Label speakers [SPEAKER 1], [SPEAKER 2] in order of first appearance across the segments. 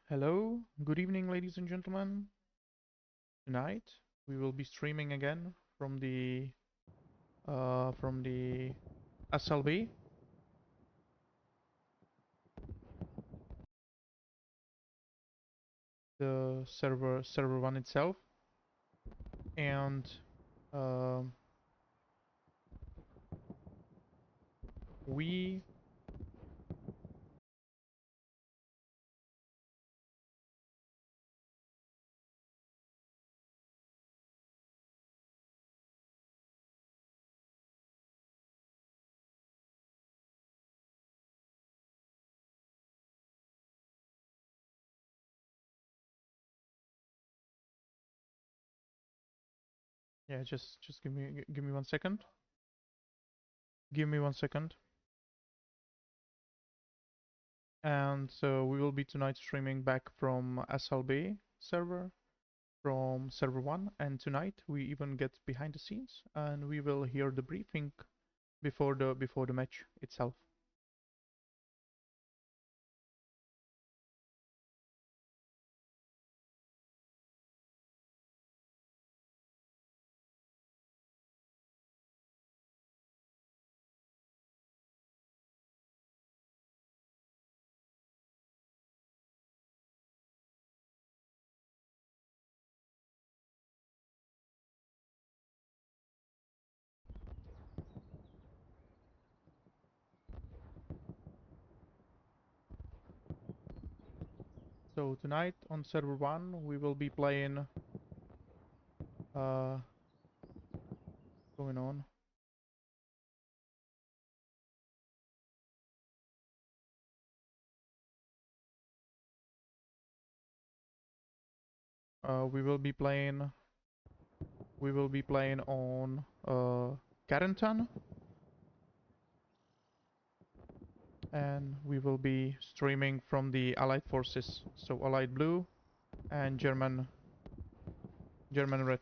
[SPEAKER 1] Hello, good evening, ladies and gentlemen. Tonight we will be streaming again from the SLB, the server one itself, and um we yeah, just give me 1 second. Give me 1 second. And so we will be tonight streaming back from SLB server, from server 1, and tonight we even get behind the scenes and we will hear the briefing before the match itself. So tonight on server 1 we will be playing uh going on. We will be playing on Carentan, and we will be streaming from the Allied forces. So Allied Blue and German Red.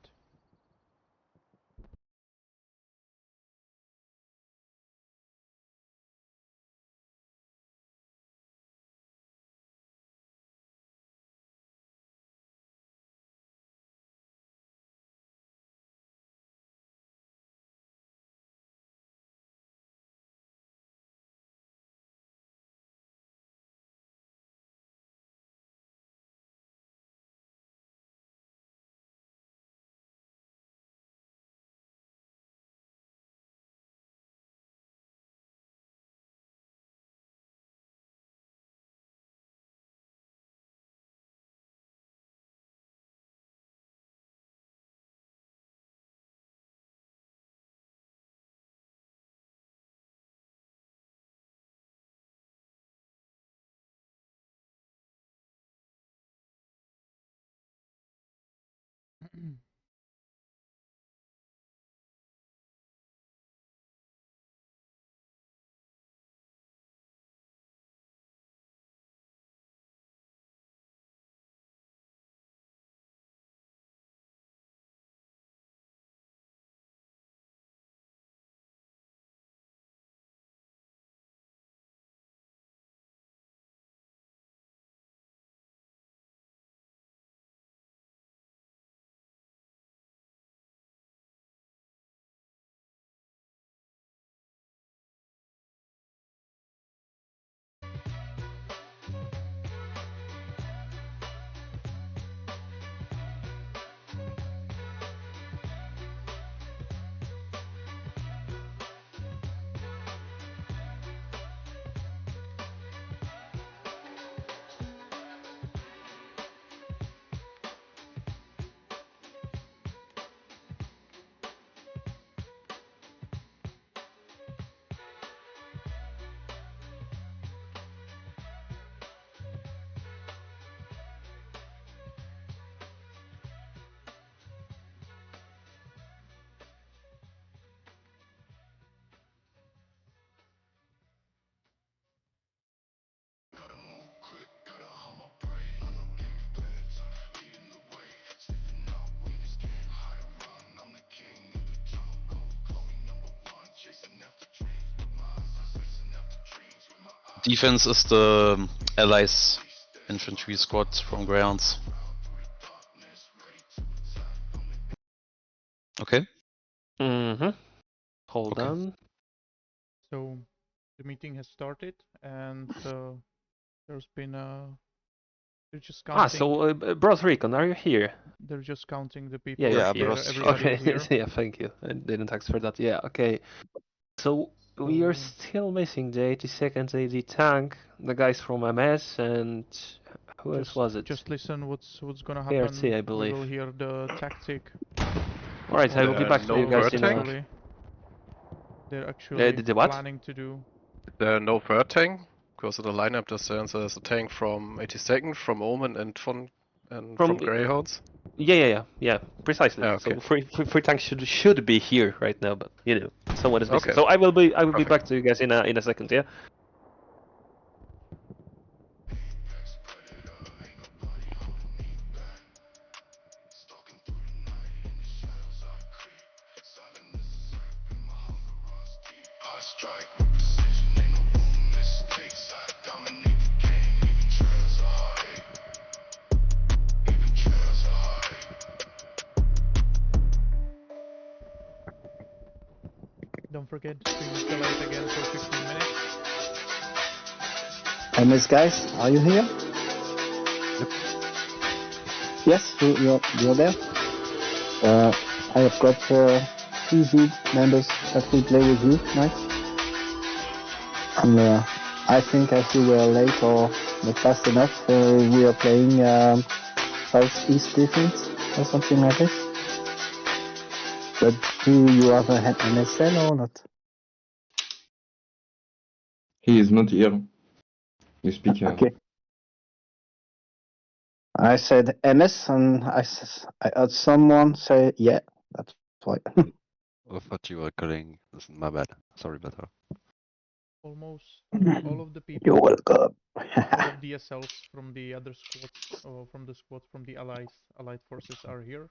[SPEAKER 2] Defense is the Allies infantry squads from Greyhounds. Okay.
[SPEAKER 3] Hold on.
[SPEAKER 1] So the meeting has started, and there's been they're just counting.
[SPEAKER 3] So Bros Recon, are you here?
[SPEAKER 1] They're just counting the people.
[SPEAKER 3] Yeah,
[SPEAKER 2] Yeah,
[SPEAKER 3] you're
[SPEAKER 2] Bros.
[SPEAKER 1] Everybody
[SPEAKER 3] Okay,
[SPEAKER 1] is here.
[SPEAKER 3] yeah, thank you. I didn't ask for that. Yeah, okay. So we are still missing the 82nd AD tank, the guys from MS, and who else was it?
[SPEAKER 1] Just listen what's gonna happen.
[SPEAKER 3] PRT, I believe.
[SPEAKER 1] We will hear the tactic.
[SPEAKER 3] Alright, I will be back to you guys in a...
[SPEAKER 1] They're actually
[SPEAKER 3] did the what?
[SPEAKER 1] planning to do.
[SPEAKER 4] There are no third tank, because in the lineup there's a tank from 82nd, from Omen, and from Greyhounds.
[SPEAKER 3] Yeah, precisely.
[SPEAKER 4] Yeah, okay.
[SPEAKER 3] So three tanks should be here right now, but you know, someone is missing.
[SPEAKER 4] Okay.
[SPEAKER 3] So I will be
[SPEAKER 4] Perfect.
[SPEAKER 3] back to you guys in a second. Yeah.
[SPEAKER 1] Don't forget, stream is delayed again for 15 minutes.
[SPEAKER 5] MS guys, are you here?
[SPEAKER 4] Yep.
[SPEAKER 5] Yes, you're there. I have got 2 Zoom members that will play with you tonight. And I think as you were late or not fast enough, we are playing Southeast Defense or something like this. But do you have an MSN or not?
[SPEAKER 6] He is not here. You speak.
[SPEAKER 5] Okay. I said MS and I heard someone say yeah, that's why.
[SPEAKER 7] I thought you were calling. My bad. Sorry about that.
[SPEAKER 1] Almost all of the people.
[SPEAKER 5] You're welcome.
[SPEAKER 1] All of the SLs from the other squads, or from the squads from the allied forces are here.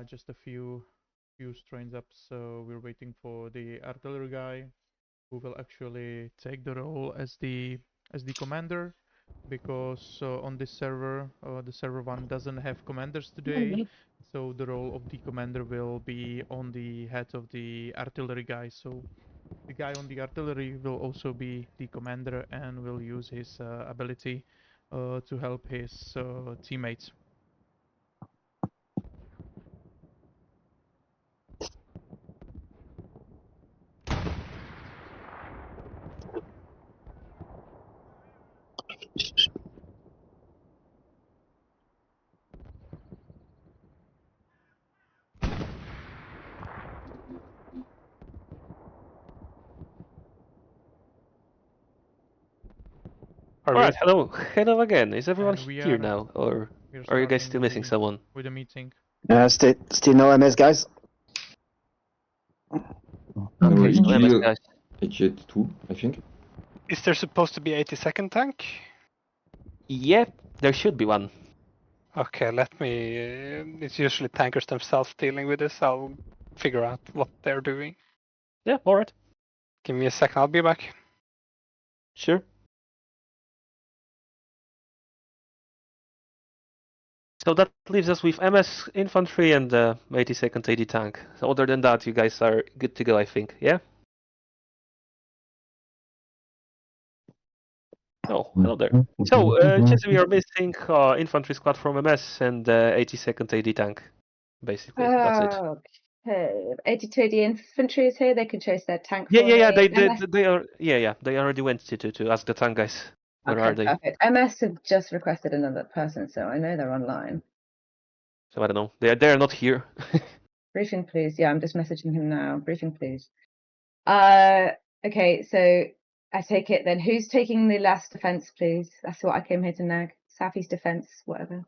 [SPEAKER 1] Just a few strains up, so we're waiting for the artillery guy, who will actually take the role as the commander, because on this server, the server 1 doesn't have commanders today, so the role of the commander will be on the head of the artillery guy. So the guy on the artillery will also be the commander and will use his ability to help his teammates.
[SPEAKER 3] Alright, hello again. Is everyone
[SPEAKER 1] And we
[SPEAKER 3] here
[SPEAKER 1] are-
[SPEAKER 3] now, or
[SPEAKER 1] We're
[SPEAKER 3] are you guys
[SPEAKER 1] starting
[SPEAKER 3] still missing someone?
[SPEAKER 1] with a meeting.
[SPEAKER 5] Still no MS guys?
[SPEAKER 6] No,
[SPEAKER 3] Okay, so
[SPEAKER 6] EG,
[SPEAKER 3] MS guys.
[SPEAKER 6] EG2, I think.
[SPEAKER 8] Is there supposed to be 82nd tank?
[SPEAKER 3] Yep, there should be one.
[SPEAKER 8] Okay, let me. It's usually tankers themselves dealing with this. I'll figure out what they're doing.
[SPEAKER 3] Yeah, alright.
[SPEAKER 8] Give me a second, I'll be back.
[SPEAKER 3] Sure. So that leaves us with MS infantry and 82nd AD tank. So other than that, you guys are good to go, I think. Yeah. Oh, hello there. So, Jesse, we are missing infantry squad from MS and 82nd AD tank. Basically, that's it.
[SPEAKER 9] Okay. 82 AD infantry is here. They can chase their tank.
[SPEAKER 3] Yeah.
[SPEAKER 9] for
[SPEAKER 3] They are. Yeah. They already went to ask the tank guys. Where are they?
[SPEAKER 9] Perfect. MS have just requested another person, so I know they're online.
[SPEAKER 3] So I don't know. They are not here.
[SPEAKER 9] Briefing, please. Yeah, I'm just messaging him now. Briefing, please. Okay. So I take it then. Who's taking the last defense, please? That's what I came here to nag. Southeast defense, whatever.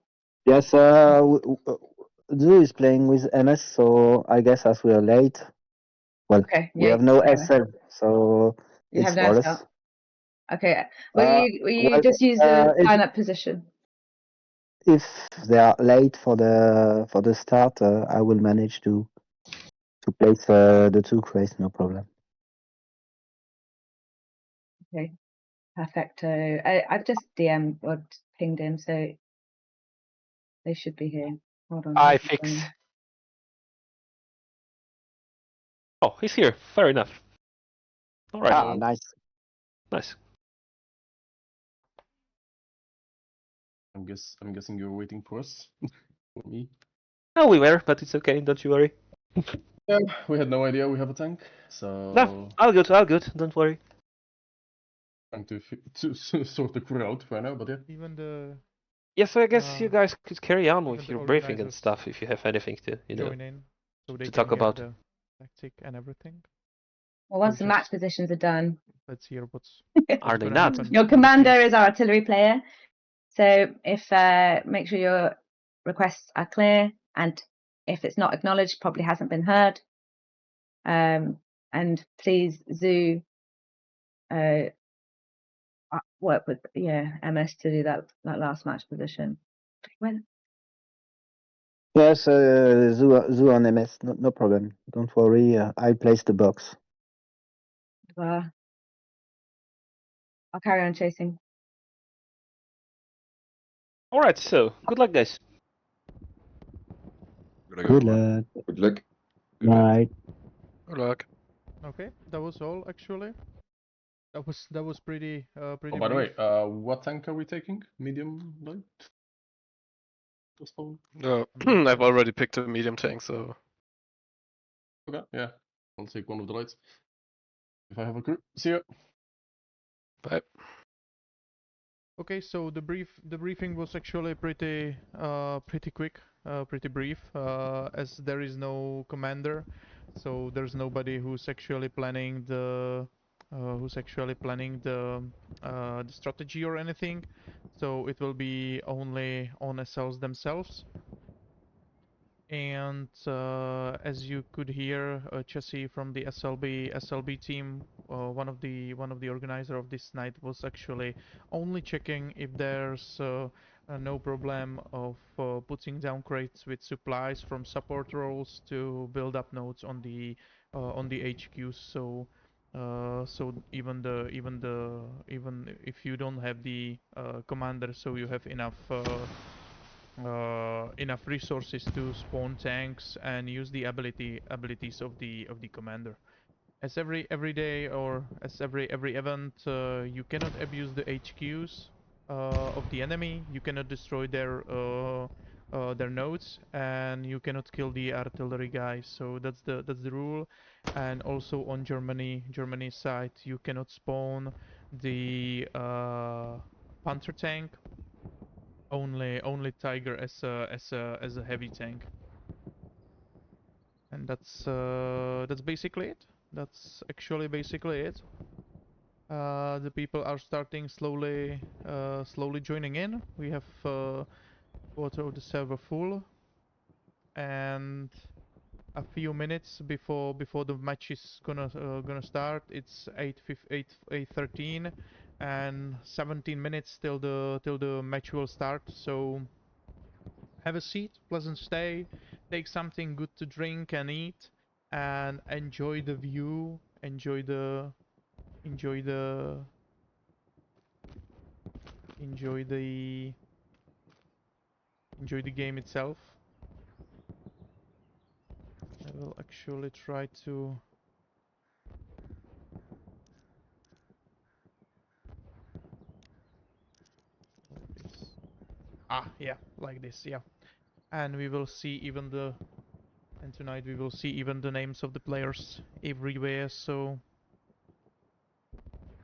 [SPEAKER 5] Yes, Drew is playing with MS, so I guess as we are late, well,
[SPEAKER 9] Okay.
[SPEAKER 5] we have no
[SPEAKER 9] yeah.
[SPEAKER 5] SL, so
[SPEAKER 9] You
[SPEAKER 5] it's
[SPEAKER 9] have no
[SPEAKER 5] flawless.
[SPEAKER 9] SL. Okay. Will you just use the lineup position?
[SPEAKER 5] If they are late for the start, I will manage to place the 2 crates, no problem.
[SPEAKER 9] Okay. Perfecto. I've just DM'd or pinged him, so they should be here. Hold on.
[SPEAKER 8] I
[SPEAKER 9] where's he
[SPEAKER 8] fix.
[SPEAKER 9] going?
[SPEAKER 3] Oh, he's here. Fair enough. All right.
[SPEAKER 5] Ah, nice.
[SPEAKER 3] Nice.
[SPEAKER 6] I'm guessing you're waiting for us. For me.
[SPEAKER 3] Oh, we were, but it's okay. Don't you worry.
[SPEAKER 6] Yeah, we had no idea we have a tank, so
[SPEAKER 3] No, all good. All good. Don't worry.
[SPEAKER 6] trying to sort the crew out right now, but yeah.
[SPEAKER 1] Even the
[SPEAKER 3] Yeah, so I guess you guys could carry on
[SPEAKER 1] even
[SPEAKER 3] with
[SPEAKER 1] the
[SPEAKER 3] your briefing and
[SPEAKER 1] organizers
[SPEAKER 3] stuff if you have anything to,
[SPEAKER 1] join in, so they
[SPEAKER 3] to
[SPEAKER 1] can
[SPEAKER 3] talk
[SPEAKER 1] hear
[SPEAKER 3] about.
[SPEAKER 1] the tactic and everything.
[SPEAKER 9] Well, once
[SPEAKER 1] So
[SPEAKER 9] the match
[SPEAKER 1] just
[SPEAKER 9] positions are done,
[SPEAKER 1] let's hear what's
[SPEAKER 3] Are they
[SPEAKER 1] gonna
[SPEAKER 3] not?
[SPEAKER 1] happen
[SPEAKER 9] your
[SPEAKER 1] in the
[SPEAKER 9] commander
[SPEAKER 1] field.
[SPEAKER 9] is our artillery player. So if make sure your requests are clear, and if it's not acknowledged, probably hasn't been heard. And please, Zoo, work with MS to do that last match position. When
[SPEAKER 5] Yes, Zoo on MS, no problem. Don't worry, I place the box.
[SPEAKER 9] I'll carry on chasing.
[SPEAKER 3] All right. So good luck, guys.
[SPEAKER 5] Good luck.
[SPEAKER 6] Good luck.
[SPEAKER 5] Night.
[SPEAKER 4] Good luck.
[SPEAKER 1] Okay, that was all actually. That was pretty
[SPEAKER 6] Oh,
[SPEAKER 1] pretty
[SPEAKER 6] by the way,
[SPEAKER 1] brief.
[SPEAKER 6] what tank are we taking? Medium light? Just for-
[SPEAKER 4] No,
[SPEAKER 1] Medium
[SPEAKER 4] I've
[SPEAKER 1] light.
[SPEAKER 4] already picked a medium tank, so
[SPEAKER 6] Okay, yeah. I'll take one of the lights. If I have a crew. See ya.
[SPEAKER 4] bye.
[SPEAKER 1] Okay, so the briefing was actually pretty quick, pretty brief, as there is no commander, so there's nobody who's actually planning the strategy or anything. So it will be only on SLs themselves. And as you could hear, Chessie from the SLB team, one of the organizer of this night, was actually only checking if there's no problem of putting down crates with supplies from support roles to build up nodes on the HQs. So even if you don't have the commander, so you have enough resources to spawn tanks and use the abilities of the commander. As every day or as every event, you cannot abuse the HQs of the enemy. You cannot destroy their nodes, and you cannot kill the artillery guys. So that's the rule. And also on Germany side, you cannot spawn the Panther tank, only Tiger as a heavy tank. And that's basically it. That's actually basically it. The people are starting slowly joining in. We have quarter of the server full, and a few minutes before the match is gonna start. It's 8:13, and 17 minutes till the match will start. So have a seat, pleasant stay, take something good to drink and eat, and enjoy the view, enjoy the enjoy the enjoy the enjoy the game itself. I will actually try to like this. Yeah, like this, yeah. And we will see even the and tonight we will see even the names of the players everywhere. So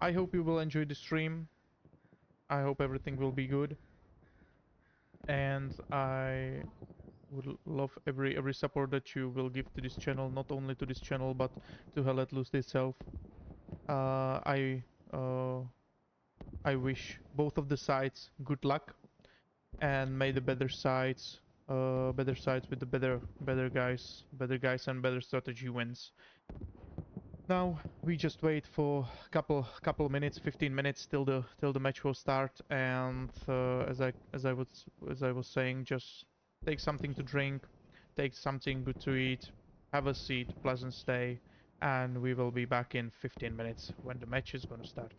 [SPEAKER 1] I hope you will enjoy the stream. I hope everything will be good, and I would love every support that you will give to this channel, not only to this channel but to Relentless itself. I wish both of the sides good luck, and may the better sides with the better guys and better strategy wins. Now we just wait for couple minutes, 15 minutes till the match will start, and as I was saying, just take something to drink, take something good to eat, have a seat, pleasant stay, and we will be back in 15 minutes when the match is gonna start.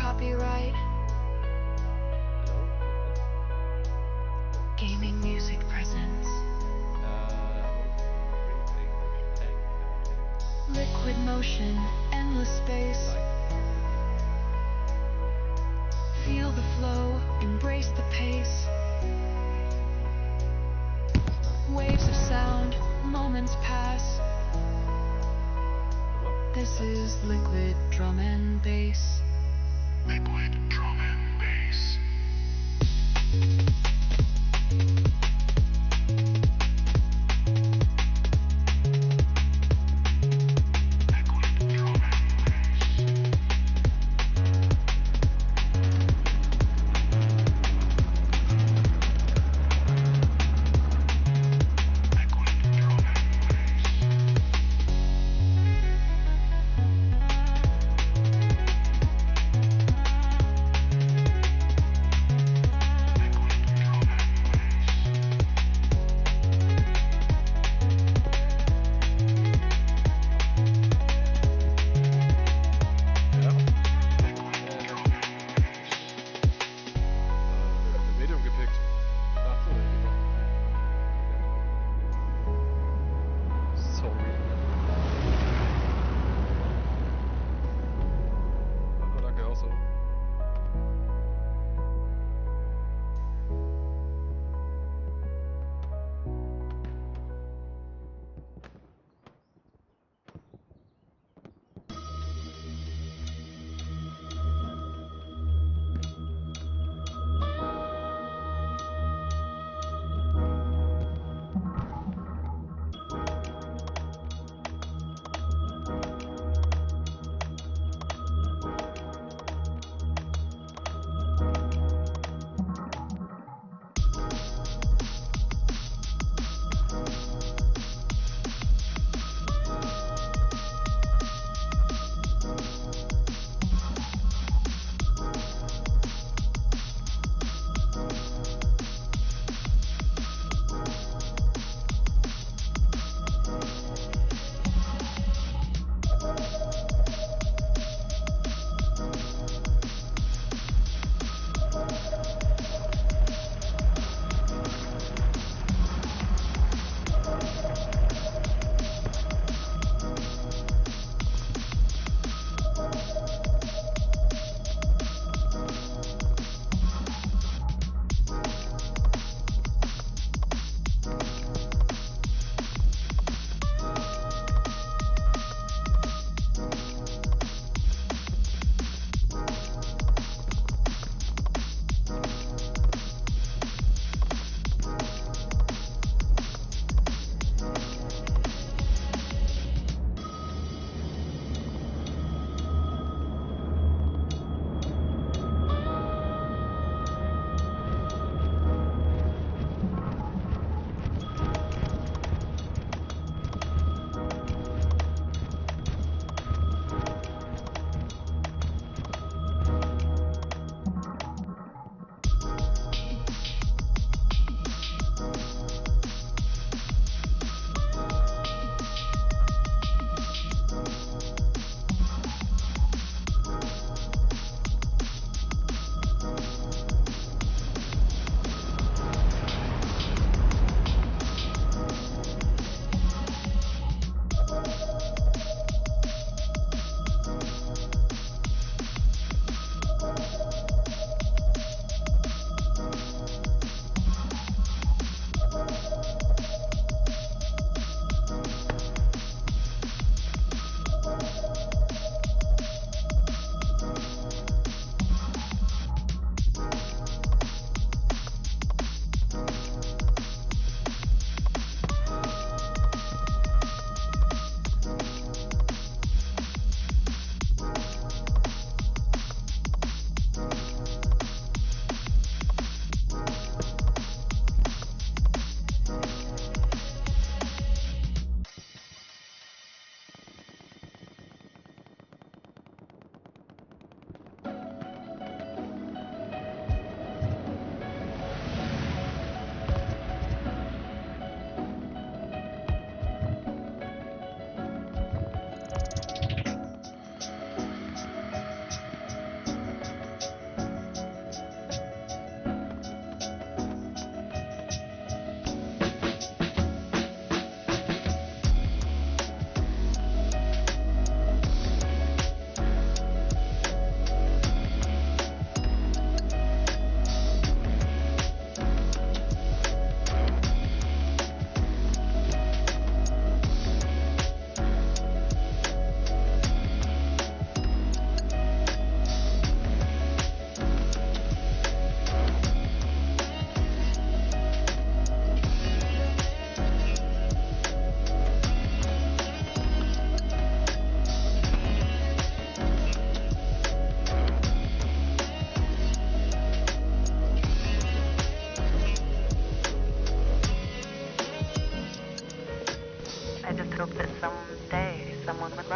[SPEAKER 10] copyright. Gaming music presents. Liquid motion, endless space. Feel the flow, embrace the pace. Waves of sound, moments pass. This is liquid drum and bass. Liquid drum and bass.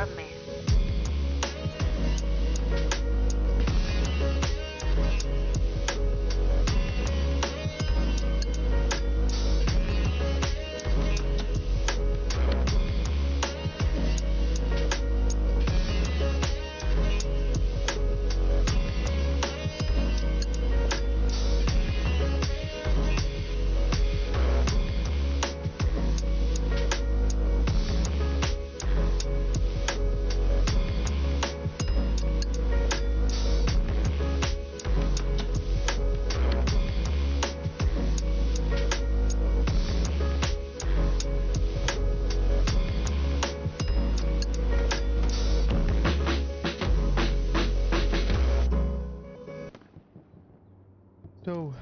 [SPEAKER 10] from me.
[SPEAKER 1] So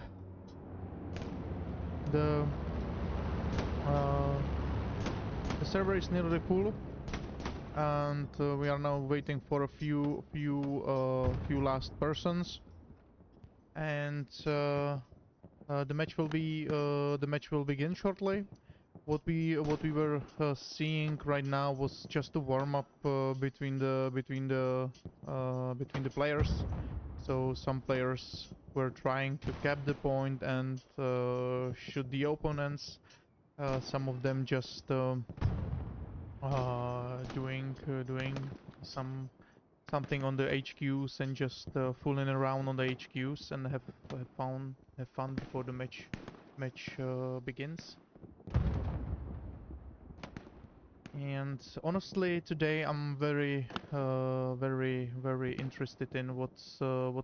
[SPEAKER 1] the server is nearly full, and we are now waiting for a few last persons, and the match will begin shortly. What we were seeing right now was just a warm up between the players. So some players were trying to cap the point and shoot the opponents. Some of them just doing something on the HQs and just fooling around on the HQs and have fun before the match begins. And honestly, today I'm very interested in what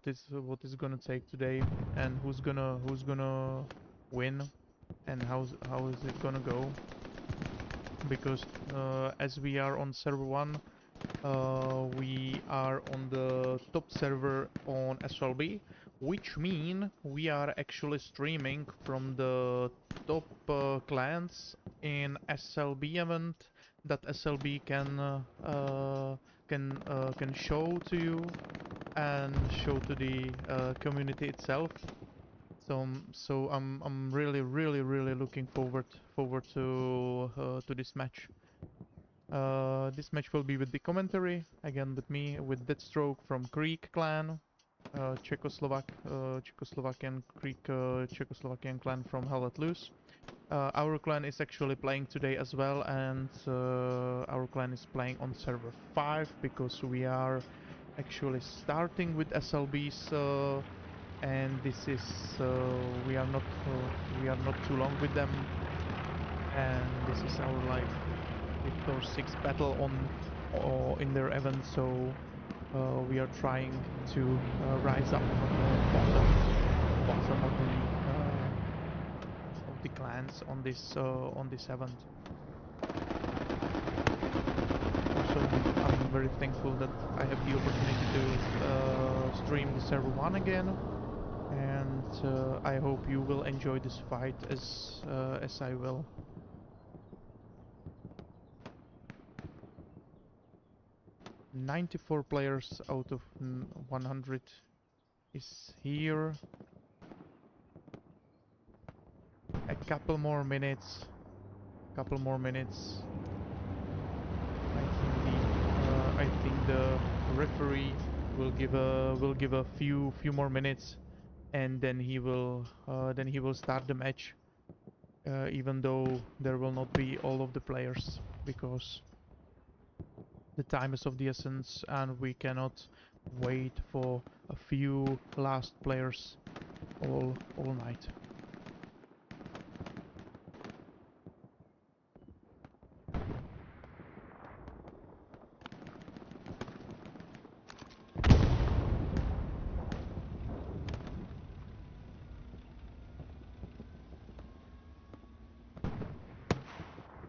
[SPEAKER 1] is gonna take today, and who's gonna win, and how is it gonna go? Because as we are on server 1, we are on the top server on SLB, which mean we are actually streaming from the top clans in SLB event that SLB can show to you and show to the community itself. So I'm really looking forward to this match. This match will be with the commentary, again with me, with Deathstroke from Greek clan, Czechoslovakian Greek Czechoslovakian clan from Hell Let Loose. Our clan is actually playing today as well, and our clan is playing on server 5 because we are actually starting with SLBs, and this is we are not too long with them, and this is our like 5th or 6th battle in their event, so we are trying to rise up bottom of the clans on this event. Also, I'm very thankful that I have the opportunity to stream the server 1 again, and I hope you will enjoy this fight as I will. "94 players out of 100 is here. A couple more minutes. I think the referee will give a few more minutes, and then he will start the match. Even though there will not be all of the players, because the time is of the essence, and we cannot wait for a few last players all night.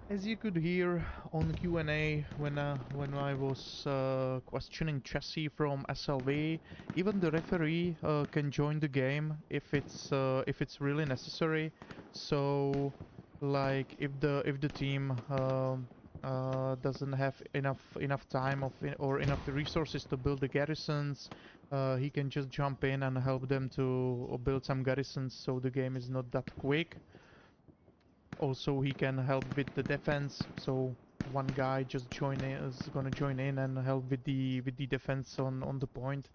[SPEAKER 1] As you could hear on Q&A when I was questioning Chassis from SLB, even the referee can join the game if it's really necessary. So, like if the team doesn't have enough time or enough resources to build the garrisons, he can just jump in and help them to build some garrisons, so the game is not that quick. Also, he can help with the defense, so one guy just is gonna join in and help with the defense on the point,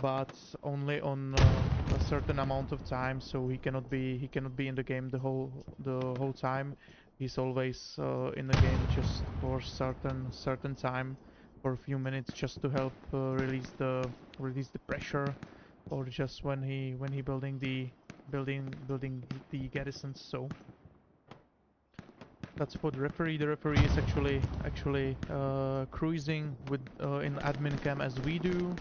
[SPEAKER 1] but only on a certain amount of time. So he cannot be in the game the whole time. He's always in the game just for certain time, for a few minutes, just to help release the pressure, or just when he building the garrisons. So that's for the referee. The referee is actually cruising with in admin cam as we do.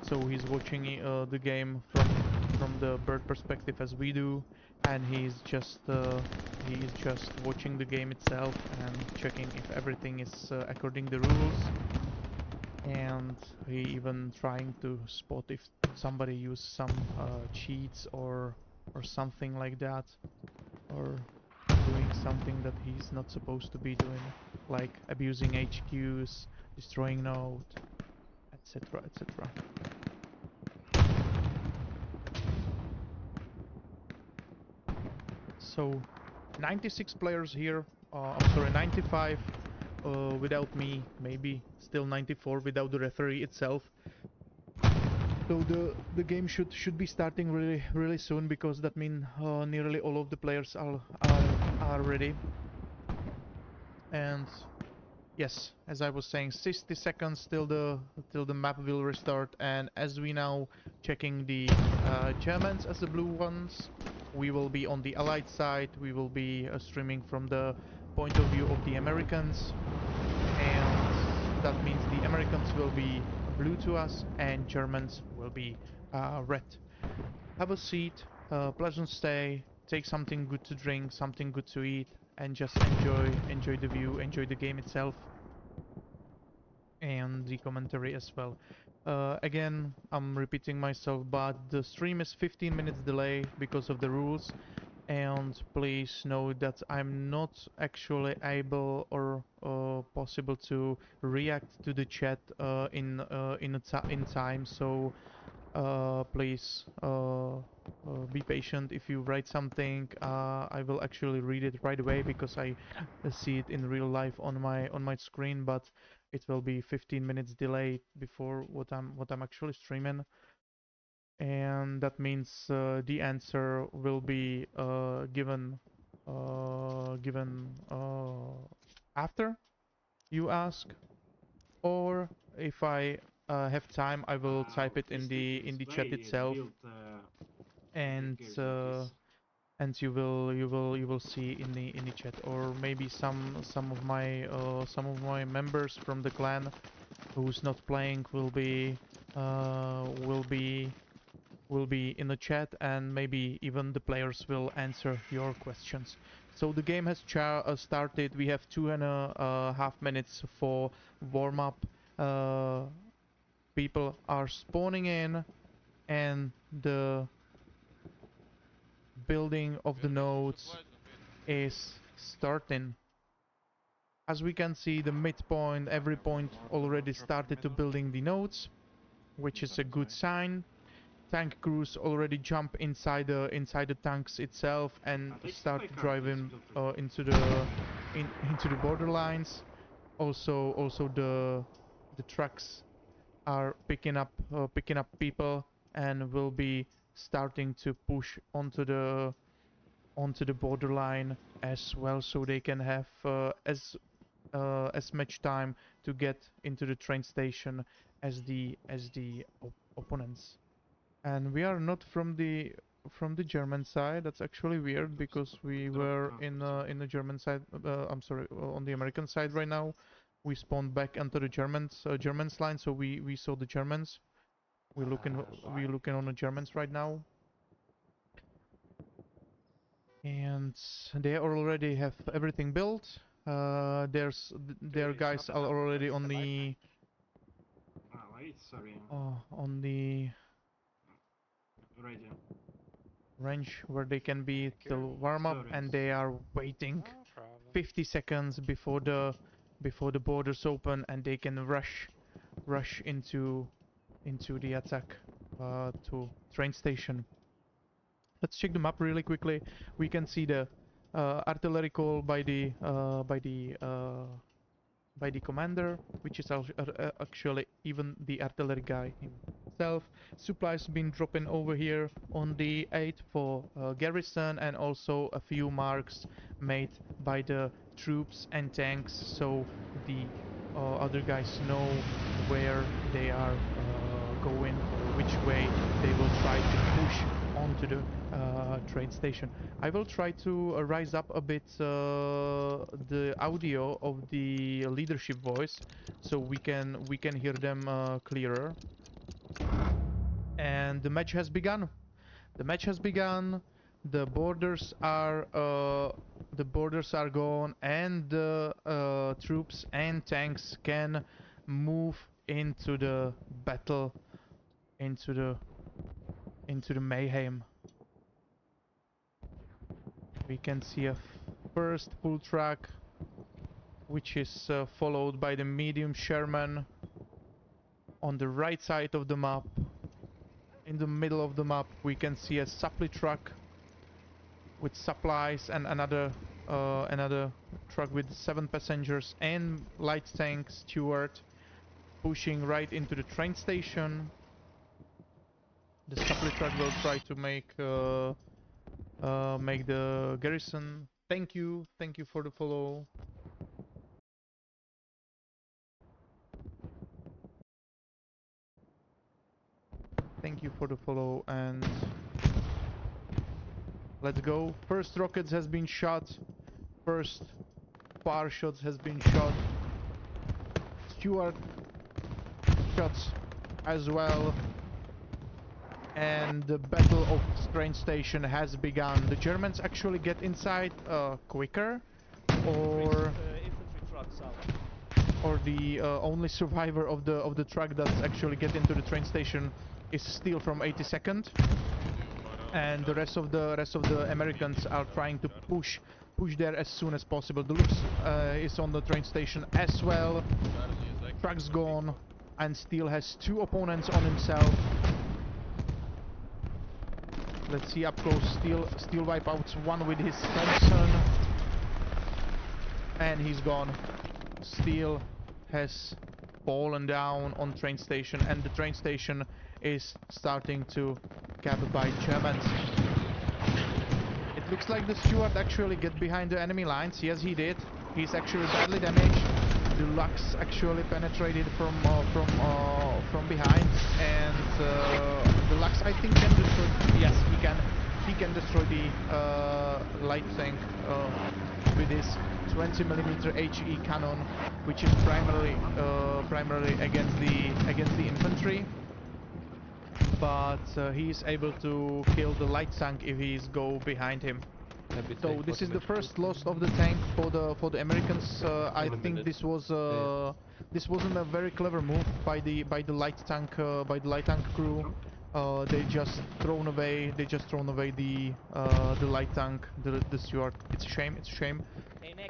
[SPEAKER 1] So he's watching the game from the bird perspective as we do, and he's just watching the game itself and checking if everything is according the rules. And he even trying to spot if somebody used some cheats or something like that, or doing something that he's not supposed to be doing, like abusing HQs, destroying node, etc, etc. So 96 players here, I'm sorry, 95 without me, maybe still 94 without the referee itself. So the game should be starting really soon, because that means nearly all of the players are ready. And yes, as I was saying, 60 seconds till the map will restart. And as we now checking the Germans as the blue ones, we will be on the Allied side. We will be streaming from the point of view of the Americans, and that means the Americans will be blue to us and Germans will be red. Have a seat, pleasant stay, take something good to drink, something good to eat, and just enjoy the view, enjoy the game itself, and the commentary as well. Again, I'm repeating myself, but the stream is 15 minutes delay because of the rules, and please know that I'm not actually able or possible to react to the chat in time. So please be patient. If you write something, I will actually read it right away, because I see it in real life on my screen, but it will be 15 minutes delayed before what I'm actually streaming. And that means the answer will be given after you ask, or if I have time, I will type it in the chat itself, and you will see in the chat. Or maybe some of my members from the clan who's not playing will be in the chat, and maybe even the players will answer your questions. So the game has started. We have 2.5 minutes for warm-up. People are spawning in, and the building of the nodes is starting. As we can see, the midpoint, every point already started to building the nodes, which is a good sign. Tank crews already jump inside the tanks itself and start driving into the borderlines. Also the trucks are picking up people, and will be starting to push onto the borderline as well, so they can have as much time to get into the train station as the opponents. And we are not from the German side. That's actually weird, because we were in the German side. I'm sorry, on the American side right now. We spawned back into the Germans line, so we saw the Germans. We're looking on the Germans right now, and they already have everything built. Their guys are already on the range where they can be till warm up, and they are waiting 50 seconds before the borders open, and they can rush into the attack to train station. Let's check the map really quickly. We can see the artillery call by the commander, which is actually even the artillery guy himself. Supplies been dropping over here on the 8 for garrison, and also a few marks made by the troops and tanks, so the other guys know where they are going, or which way they will try to push onto the train station. I will try to rise up a bit the audio of the leadership voice, so we can hear them clearer. And the match has begun. The match has begun. The borders are gone, and the troops and tanks can move into the battle, into the mayhem. We can see a first full track, which is followed by the medium Sherman on the right side of the map. In the middle of the map we can see a supply truck with supplies, and another truck with 7 passengers and light tank Stuart pushing right into the train station. The supply truck will try to make the garrison. Thank you for the follow. Thank you for the follow, and let's go. First rockets has been shot. First far shots has been shot. Stuart shots as well. And the battle of train station has begun. The Germans actually get inside quicker, or the only survivor of the truck that's actually get into the train station is still from 82nd, and the rest of the Americans are trying to push there as soon as possible. The Lux is on the train station as well. Truck's gone, and Steel has 2 opponents on himself. Let's see up close. Steel wipe out one with his Thompson, and he's gone. Steel has fallen down on train station, and the train station is starting to captured by Germans. It looks like the Stuart actually get behind the enemy lines. Yes, he did. He's actually badly damaged. The Lux actually penetrated from behind, and the Lux, I think, can destroy. Yes, he can destroy the light tank with his 20mm HE cannon, which is primarily against the infantry. But he's able to kill the light tank if he's go behind him. So this is the first loss of the tank for the Americans. I think this wasn't a very clever move by the light tank crew. They just thrown away the light tank, the Stuart. It's a shame.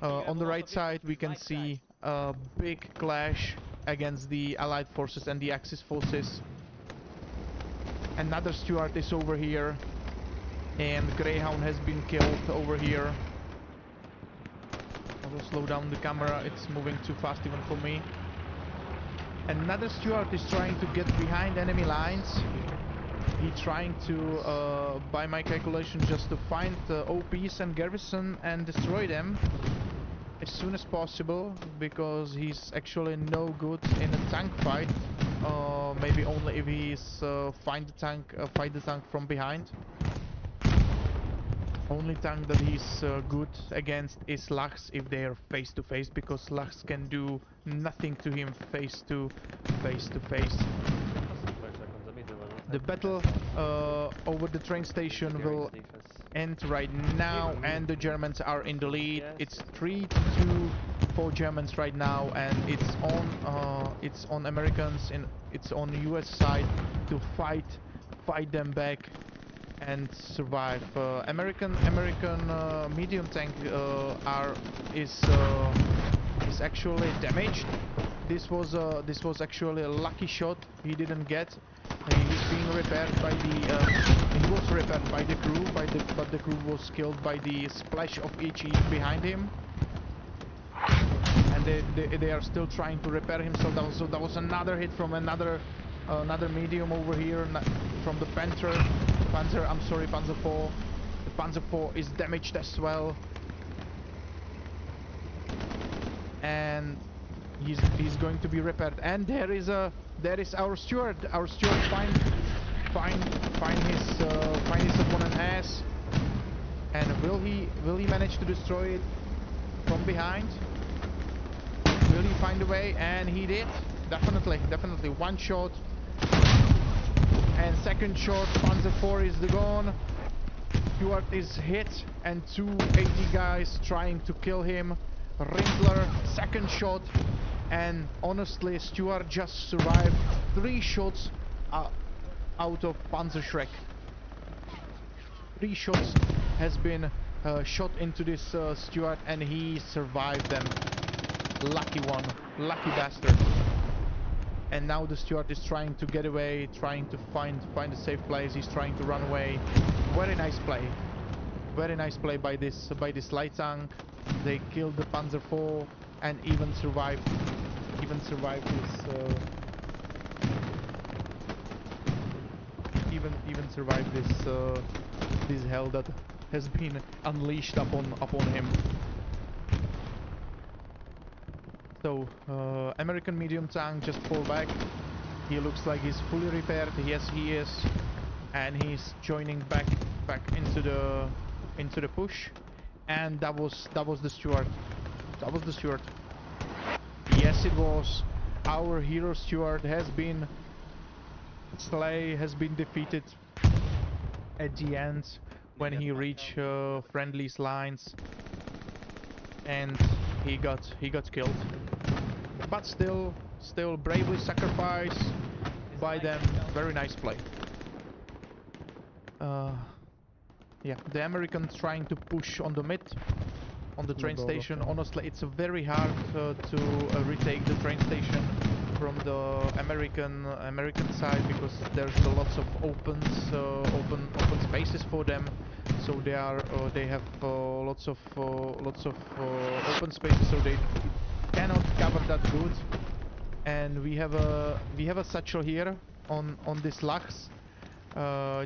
[SPEAKER 1] On the right side we can see a big clash against the Allied forces and the Axis forces. Another Stuart is over here, and Greyhound has been killed over here. I will slow down the camera, it's moving too fast even for me. Another Stuart is trying to get behind enemy lines. He's trying to, by my calculation, just to find OPs and garrison and destroy them as soon as possible, because he's actually no good in a tank fight. Maybe only if he's fight the tank from behind. Only tank that he's good against is Lux if they are face to face, because Lux can do nothing to him face to face. The battle over the train station will end right now, and the Germans are in the lead. It's 3-2 for Germans right now, and it's on Americans, it's on the US side to fight them back and survive. American medium tank is actually damaged. this was actually a lucky shot. He didn't get. He's being repaired by the. He was repaired by the crew, but the crew was killed by the splash of each behind him. And they are still trying to repair him. So that was another hit from another medium over here from the Panzer. I'm sorry, Panzer 4. The Panzer 4 is damaged as well. And he's going to be repaired. And there is our steward. Our steward find his opponent ass. And will he manage to destroy it from behind? Will he find a way? And he did. Definitely. One shot. And second shot. Panzer 4 is gone. Stewart is hit. And 280 guys trying to kill him. Rindler, second shot. And honestly, Stewart just survived 3 shots out of Panzerschreck. 3 shots has been shot into this Stewart, and he survived them. Lucky one, lucky bastard. And now the Steward is trying to get away, trying to find a safe place. He's trying to run away. Very nice play. Very nice play by this light tank. They killed the Panzer 4 and even survived this even survived this hell that has been unleashed upon him. So American medium tank just fall back. He looks like he's fully repaired. Yes, he is, and he's joining back into the push. And that was the Steward. That was the Steward. Yes, it was. Our hero Steward has been defeated at the end when he reached friendly's lines, and he got killed. But still bravely sacrificed by them. Very nice play. Yeah, the Americans trying to push on the mid, on the train station. Honestly, it's very hard to retake the train station from the American side, because there's lots of open spaces for them. So they have lots of open spaces, so they cannot cover that good. And we have a satchel here on this Lachs.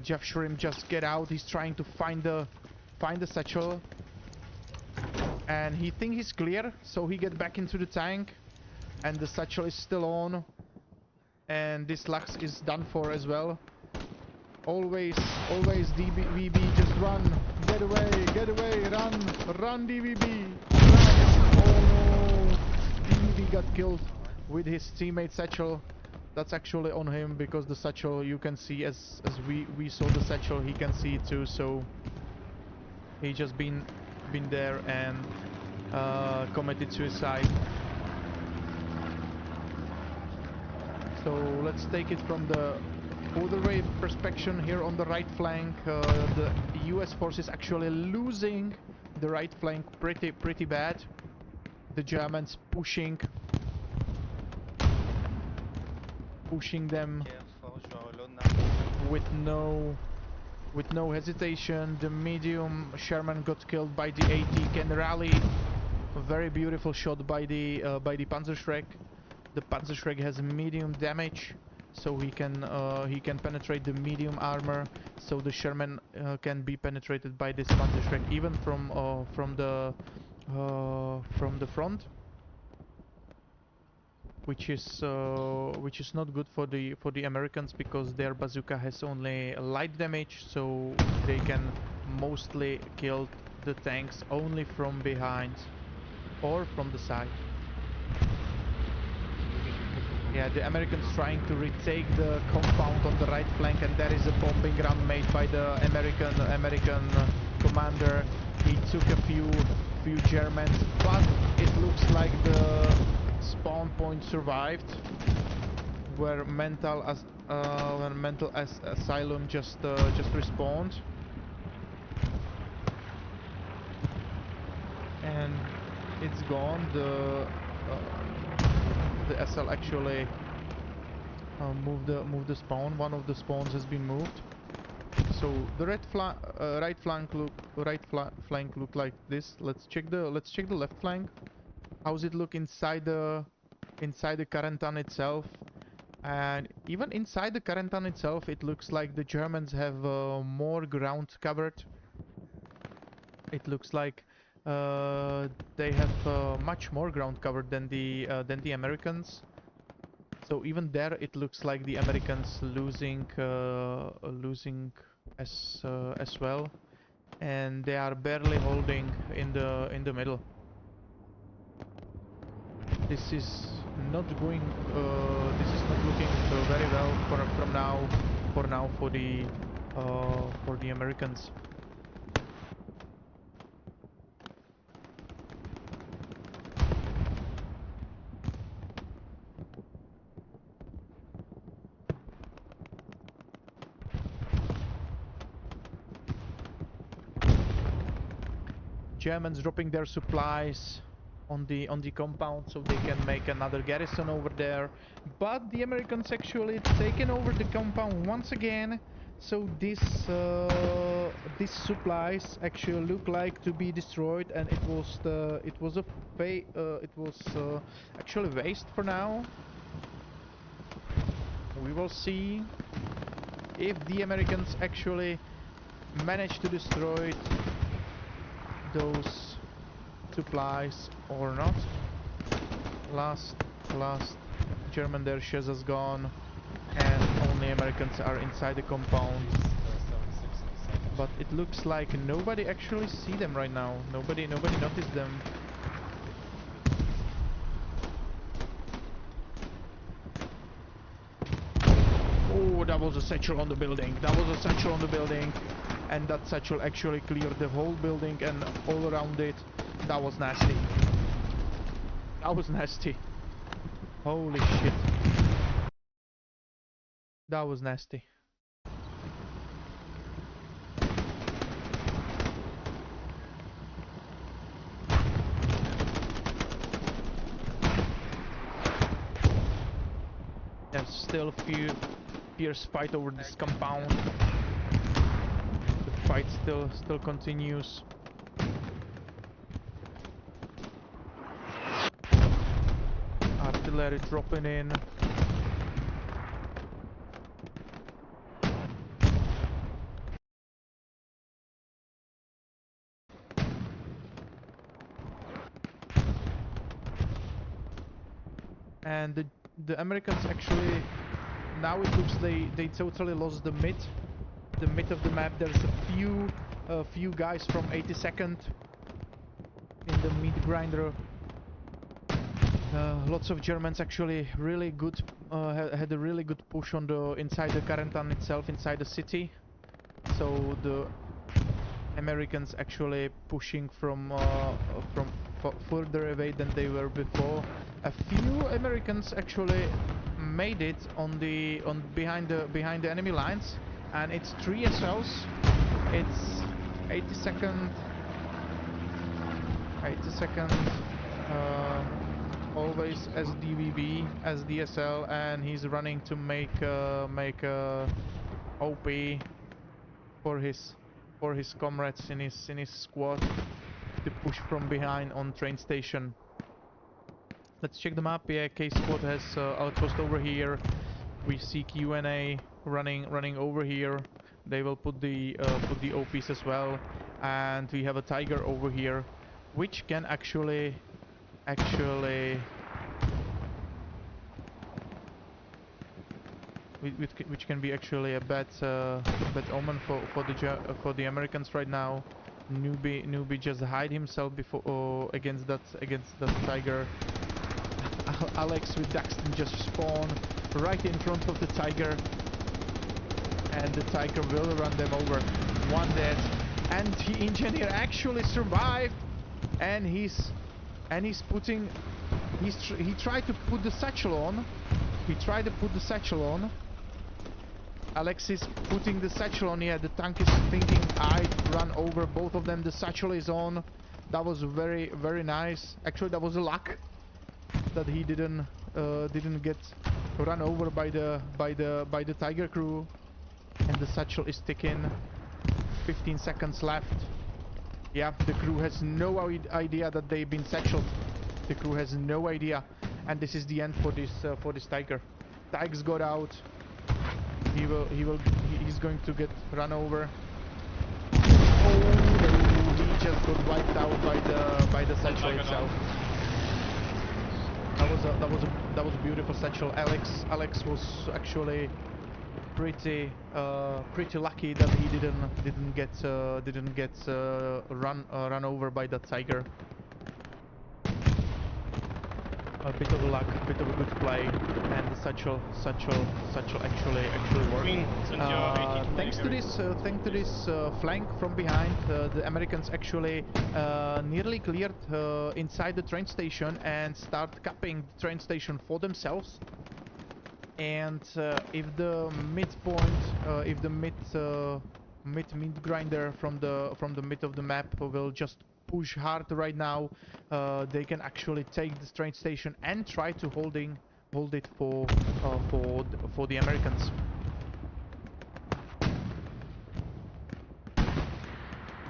[SPEAKER 1] Jeff Shrimp just get out. He's trying to find the satchel, and he thinks he's clear, so he get back into the tank, and the satchel is still on, and this Lux is done for as well. Always DVB, just run, get away, run DVB, run. Oh no, DVB got killed with his teammate satchel. That's actually on him, because the satchel, you can see, as we saw the satchel, he can see it too. So he just been there and committed suicide. So let's take it from the other way perspective here on the right flank. The US force is actually losing the right flank pretty bad. The Germans pushing them with no hesitation. The medium Sherman got killed by the AT Ken Rally. A very beautiful shot by the Panzerschreck. The Panzerschreck has medium damage, so he can penetrate the medium armor. So the Sherman can be penetrated by this Panzerschreck even from the front. Which is not good for the Americans, because their bazooka has only light damage, so they can mostly kill the tanks only from behind or from the side. Yeah, the Americans trying to retake the compound on the right flank, and there is a bombing run made by the American commander. He took a few Germans, but it looks like the spawn point survived, where mental asylum just respawned, and it's gone. the SL actually move the spawn. One of the spawns has been moved. So the right flank look like this. Let's check the left flank. How's it look inside the Carentan itself? And even inside the Carentan itself, it looks like the Germans have more ground covered. It looks like they have much more ground covered than the Americans. So even there, it looks like the Americans losing as well, and they are barely holding in the middle. This is not going. This is not looking very well for now for the Americans. Germans dropping their supplies on the compound so they can make another garrison over there, but the Americans actually taken over the compound once again. So these supplies actually look like to be destroyed, and it was actually waste for now. We will see if the Americans actually manage to destroy those supplies or not. Last German airships has gone, and only Americans are inside the compound. But it looks like nobody actually see them right now. Nobody noticed them. Oh, that was a satchel on the building. And that satchel actually cleared the whole building and all around it. That was nasty. Holy shit. That was nasty. There's still a few fierce fight over this compound. The fight still continues. Artillery dropping in. And the Americans actually, now it looks they totally lost the mid of the map. There's a few guys from 82nd in the mid grinder. Lots of Germans actually really good had a really good push on the inside the Carentan itself, inside the city. So the Americans actually pushing from further away than they were before. A few Americans actually made it behind the enemy lines, and it's 3 SLs. It's 82nd. Always SDVB as DSL, and he's running to make OP for his comrades in his squad to push from behind on train station. Let's check the map. Yeah, K squad has outpost over here. We see QNA running over here. They will put the OPs as well, and we have a Tiger over here, which can actually which can be actually a bad omen for the Americans right now. Newbie just hide himself before against that Tiger. Alex with Daxton just spawn right in front of the Tiger, and the Tiger will run them over. One dead, and the engineer actually survived, and he tried to put the satchel on. Alex is putting the satchel on. Yeah, the tank is thinking I'd run over both of them. The satchel is on. That was very nice. Actually, that was a luck that he didn't get run over by the Tiger crew, and the satchel is ticking. 15 seconds left. Yeah, the crew has no idea that they've been satcheled. The crew has no idea, and this is the end for this Tiger. Tigers got out. He's going to get run over. Oh, he just got wiped out by the satchel itself. That was a beautiful satchel. Alex was actually pretty lucky that he didn't get run over by that Tiger. A bit of luck, a bit of a good play, and the satchel actually worked. Thanks to this flank from behind, the Americans actually nearly cleared inside the train station and start capping the train station for themselves. And if the midpoint, if the mid grinder from the mid of the map will just push hard right now, they can actually take this train station and try to hold it for the Americans.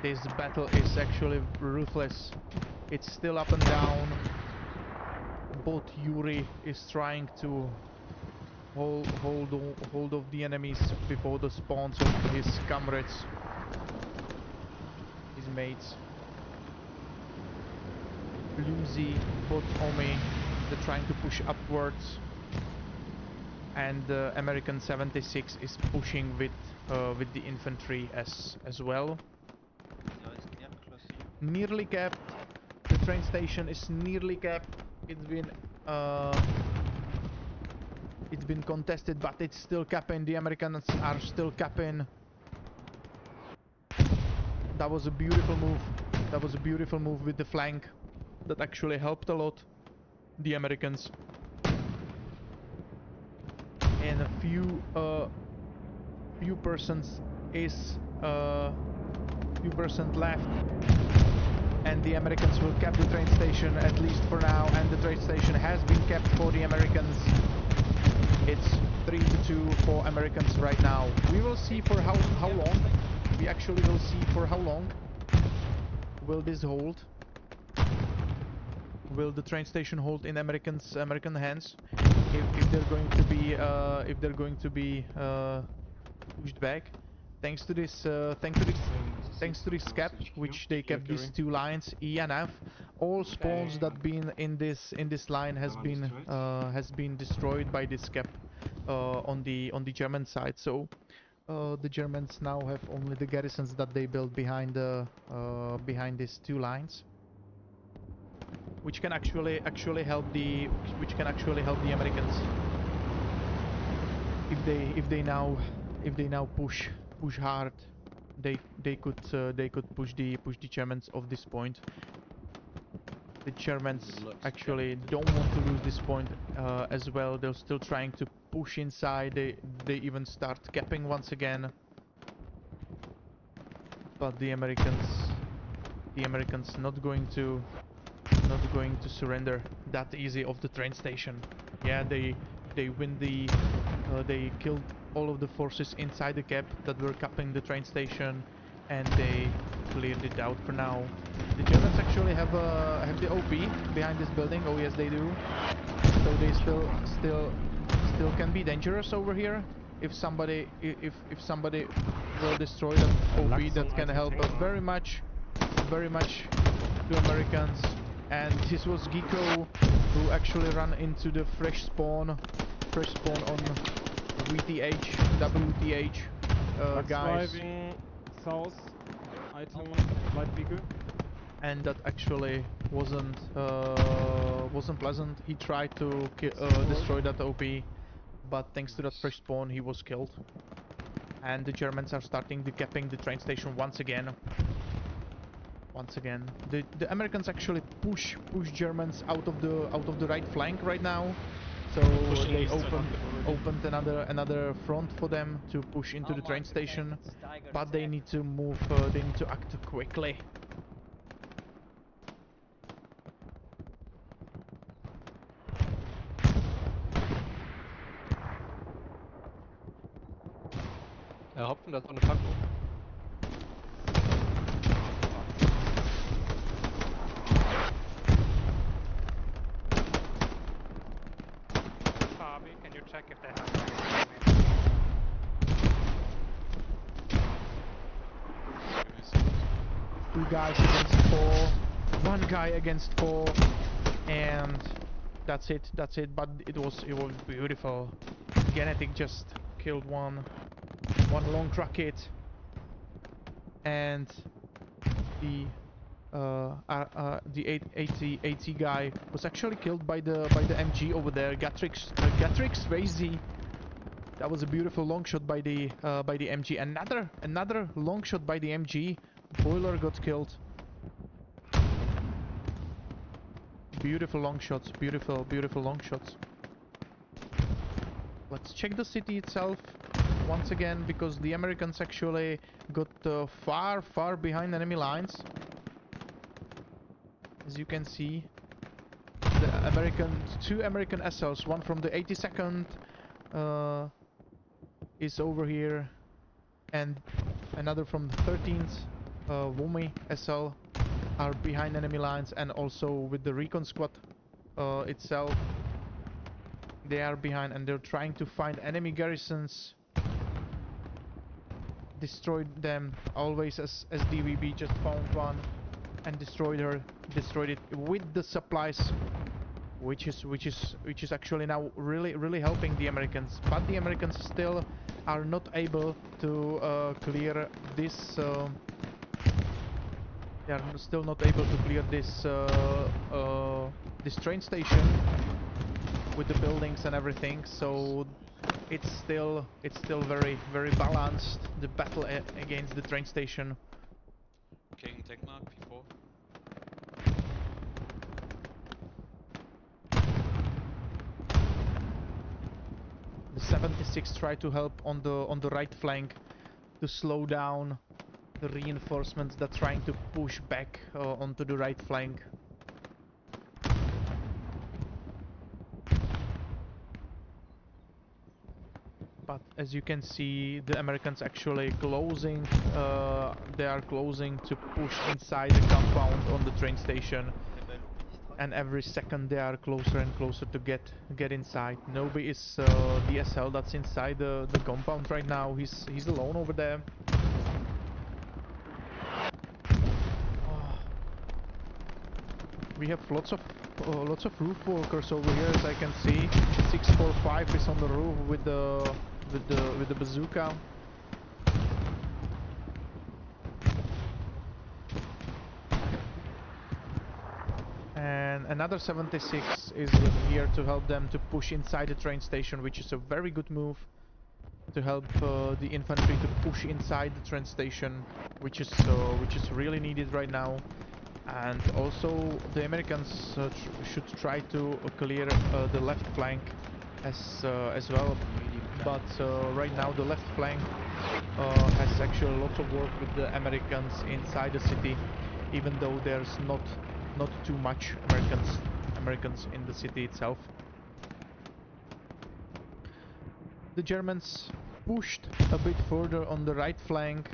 [SPEAKER 1] This battle is actually ruthless. It's still up and down. Both Yuri is trying to hold of the enemies before the spawns of his comrades, his mates. Lucy, both Omi, they're trying to push upwards, and the American 76 is pushing with the infantry as well. Nearly capped. The train station is nearly capped. It's been contested, but it's still capping. The Americans are still capping. That was a beautiful move. That was a beautiful move with the flank. That actually helped a lot the Americans. And a few persons left, and the Americans will cap the train station, at least for now, and the train station has been kept for the Americans. It's 3-2 for Americans right now. We will see for how long. We actually will see for how long will this hold. Will the train station hold in American hands? If they're going to be pushed back, thanks to this cap, which they kept these two lines E and F. All spawns that been in this line has been destroyed by this cap on the German side. So the Germans now have only the garrisons that they built behind these two lines, which can actually help the Americans if they now push hard. They could push the Germans off this point. The Germans actually don't want to lose this point as well. They're still trying to push inside. They even start capping once again. But the Americans not going to surrender that easy off the train station. Yeah, they win the they killed all of the forces inside the cap that were capping the train station, and they cleared it out for now. The Germans actually have the OP behind this building. Oh yes, they do. So they still can be dangerous over here. If somebody will destroy that OP, that can help very much to Americans. And this was Geeko who actually ran into the fresh spawn on WTH guys.
[SPEAKER 11] Driving south, item light vehicle.
[SPEAKER 1] And that actually wasn't pleasant. He tried to destroy that OP, but thanks to that fresh spawn, he was killed. And the Germans are starting the capping the train station once again. The Americans actually push Germans out of the right flank right now. So they opened another front for them to push into the train station, but they need to move. They need to act quickly.
[SPEAKER 3] hoppen, dat van de fakkel.
[SPEAKER 8] Bobby, can you check if they have
[SPEAKER 1] Two guys against 4, one guy against 4, and that's it. But it was beautiful. Genetic just killed one long rocket, and the 80 guy was actually killed by the MG over there. Gatrix Crazy. That was a beautiful long shot by the MG. Another long shot by the MG. Boiler got killed. Beautiful long shots. Beautiful long shots. Let's check the city itself once again, because the Americans actually got far behind enemy lines. As you can see, two American SLs, one from the 82nd is over here, and another from the 13th Womi SL are behind enemy lines, and also with the recon squad itself, they are behind, and they're trying to find enemy garrisons, destroyed them. Always as DVB just found one and destroyed it with the supplies, which is actually now really helping the Americans. But the Americans still are not able to clear this. They are still not able to clear this this train station with the buildings and everything. So it's still very balanced, the battle against the train station.
[SPEAKER 7] King tank mark P4.
[SPEAKER 1] The 76 try to help on the right flank to slow down the reinforcements that trying to push back onto the right flank. But as you can see, the Americans actually closing, they are closing to push inside the compound on the train station. And every second they are closer and closer to get inside. Nobi is the SL that's inside the compound right now. He's alone over there. We have lots of roof walkers over here, as I can see. 645 is on the roof with the bazooka. And another 76 is here to help them to push inside the train station, which is a very good move to help the infantry to push inside the train station, which is really needed right now. And also the Americans should try to clear the left flank as well. But right now the left flank has actually lots of work with the Americans inside the city, even though there's not too much Americans in the city itself. The Germans pushed a bit further on the right flank.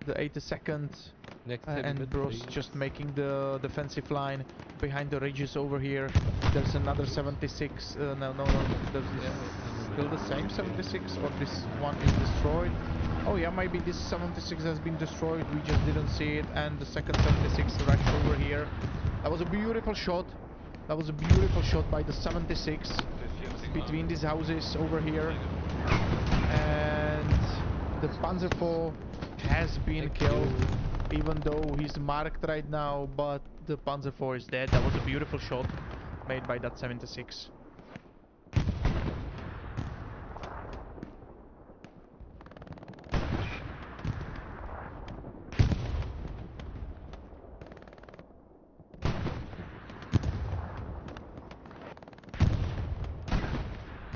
[SPEAKER 1] The 82nd and Bros just making the defensive line behind the ridges over here. There's another 76. No. There's still the same 76, or this one is destroyed. Oh yeah, maybe this 76 has been destroyed. We just didn't see it. And the second 76 rushed over here. That was a beautiful shot. That was a beautiful shot by the 76 between these houses over here. And the Panzer IV has been killed, even though he's marked right now, but the Panzer IV is dead. That was a beautiful shot made by that 76.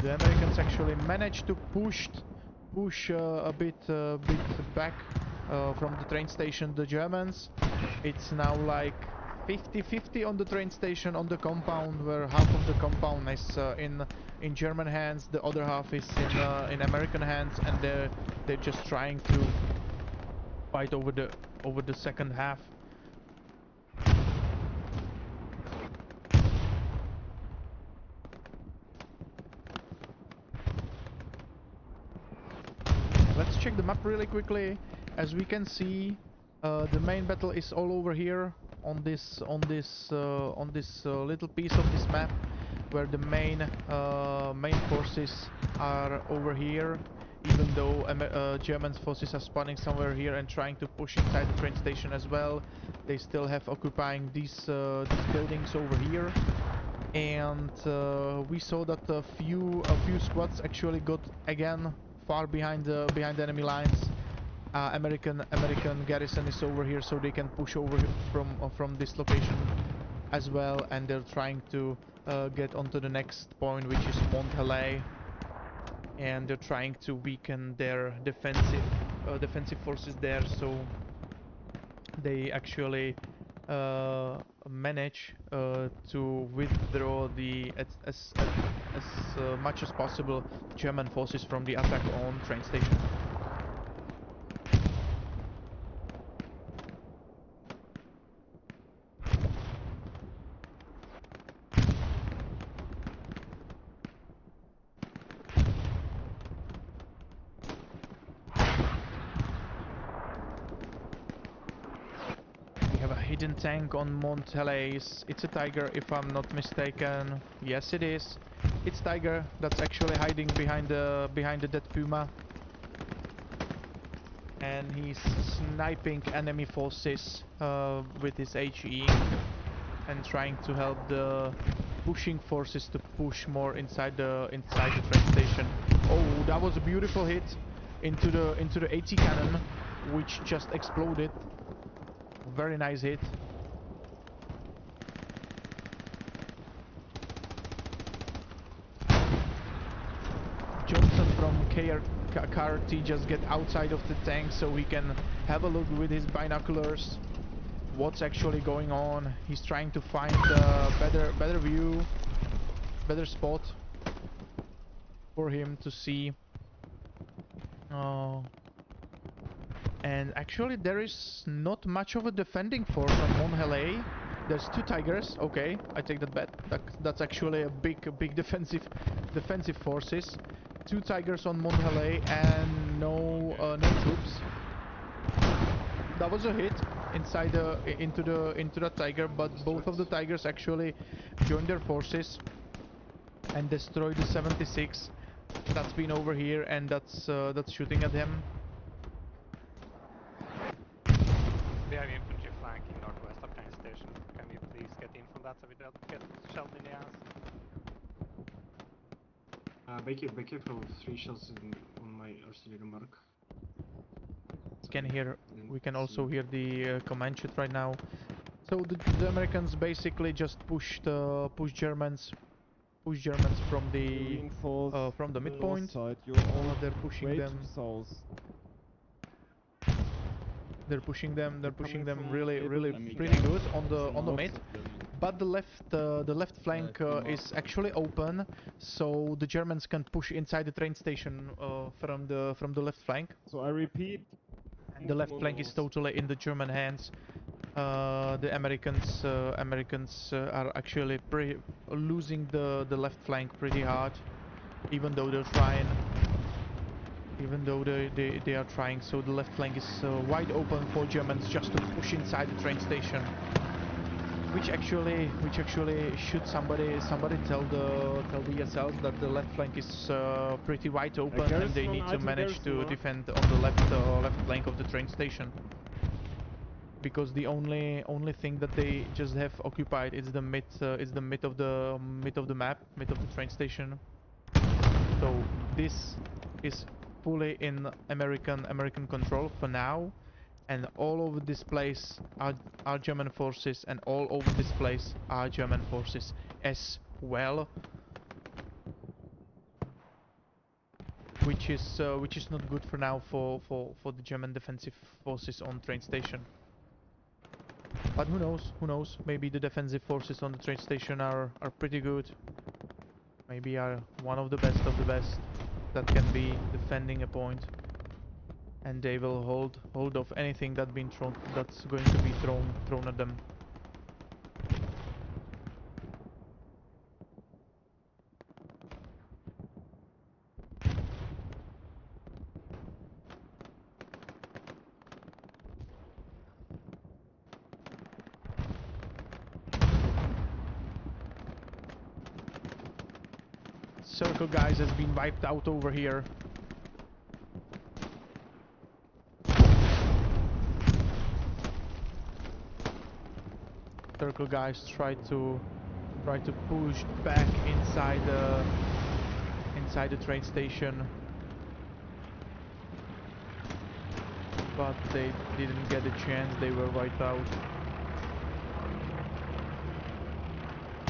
[SPEAKER 1] The Americans actually managed to push a bit back from the train station. The Germans, it's now like 50-50 on the train station, on the compound, where half of the compound is in German hands, the other half is in American hands, and they're just trying to fight over the second half. Let's check the map really quickly. As we can see, the main battle is all over here on this little piece of this map, where the main forces are over here. Even though German forces are spawning somewhere here and trying to push inside the train station as well, they still have occupying these buildings over here. And we saw that a few squads actually got again far behind the enemy lines. American garrison is over here, so they can push over from this location as well, and they're trying to get onto the next point, which is Mont Helay, and they're trying to weaken their defensive forces there, so they actually manage to withdraw as much as possible German forces from the attack on train station. Hidden tank on Mont Helay. It's a Tiger, if I'm not mistaken. Yes, it is. It's Tiger that's actually hiding behind the dead Puma, and he's sniping enemy forces with his HE and trying to help the pushing forces to push more inside the train station. Oh, that was a beautiful hit into the AT cannon, which just exploded. Very nice hit. Johnson from KRT just get outside of the tank so he can have a look with his binoculars what's actually going on. He's trying to find a better view, better spot for him to see. And actually there is not much of a defending force on Mont Helay. There's two Tigers. Okay, I take that bet. That's actually a big defensive forces. Two Tigers on Mont Helay and no troops. That was a hit inside into the Tiger, but both of the Tigers actually joined their forces and destroyed the 76 that's been over here, and that's shooting at him.
[SPEAKER 8] We have infantry flanking northwest of train station. Can we please get in from that so we don't get shelled in the ass?
[SPEAKER 11] Be careful, 3 shots on my artillery mark.
[SPEAKER 1] We can also hear the command shoot right now. So the Americans basically just pushed Germans from the midpoint. They're pushing them. They're pushing them really pretty good on the mid. But the left flank is actually open, so the Germans can push inside the train station from the left flank.
[SPEAKER 11] So I repeat,
[SPEAKER 1] and the left flank is totally in the German hands. The Americans are actually losing the left flank pretty hard, even though they're trying. Even though they are trying, so the left flank is wide open for Germans just to push inside the train station. Which actually should somebody tell the SLs that the left flank is pretty wide open and they need to manage to defend on the left flank of the train station. Because the only thing that they just have occupied is the mid of the map, mid of the train station. So this is fully in American control for now, and all over this place are German forces, and all over this place are German forces as well, which is not good for now for the German defensive forces on train station. But who knows? Who knows? Maybe the defensive forces on the train station are pretty good. Maybe are one of the best that can be defending a point, and they will hold off anything that's going to be thrown at them. Circle guys has been wiped out over here. Circle guys try to push back inside the train station, but they didn't get a chance. They were wiped out.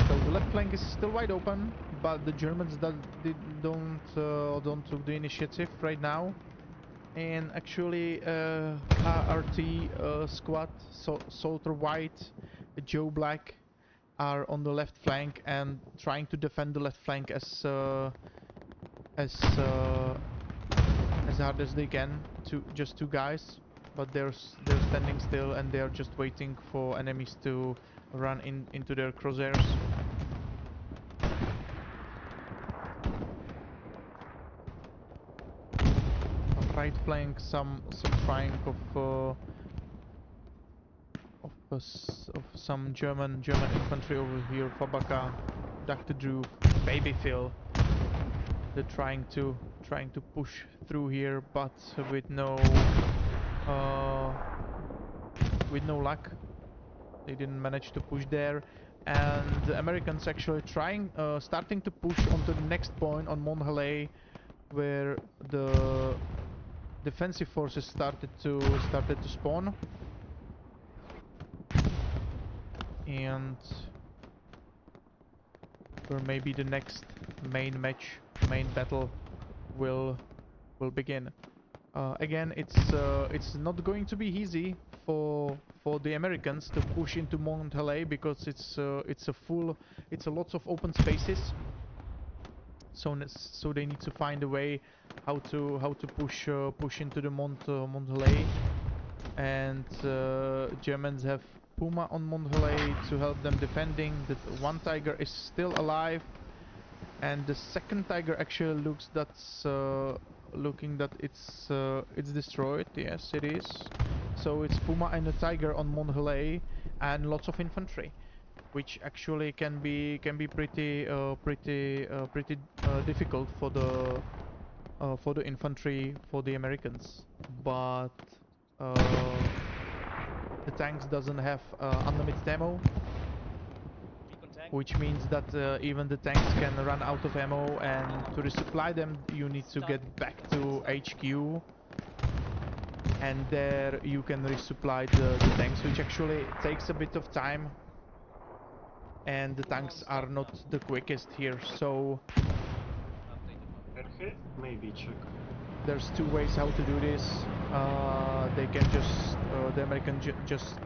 [SPEAKER 1] So the left flank is still wide open, but the Germans don't took the initiative right now. And actually, HRT squad, Salter White, Joe Black, are on the left flank and trying to defend the left flank as hard as they can. Just two guys, but they're standing still and they're just waiting for enemies to run into their crosshairs. Right flank, some trying of some German infantry over here. Fabaka, Dr. Drew, Baby Phil. They're trying to push through here, but with no luck. They didn't manage to push there, and the Americans actually starting to push onto the next point on Mont Helay, where the defensive forces started to spawn, and where maybe the next main battle will begin. Again, it's not going to be easy for the Americans to push into Mont Helay, because it's lots of open spaces. So they need to find a way how to push into the Mont Helay, and Germans have Puma on Mont Helay to help them defending. The one Tiger is still alive, and the second Tiger actually looks looking that it's destroyed. Yes, it is. So it's Puma and the Tiger on Mont Helay, and lots of infantry, which actually can be pretty difficult for the infantry, for the Americans. But the tanks doesn't have unlimited ammo, which means that even the tanks can run out of ammo, and to resupply them you need to get back to HQ, and there you can resupply the tanks, which actually takes a bit of time, and the tanks are not the quickest here. So
[SPEAKER 12] maybe check.
[SPEAKER 1] There's two ways how to do this. They can just the American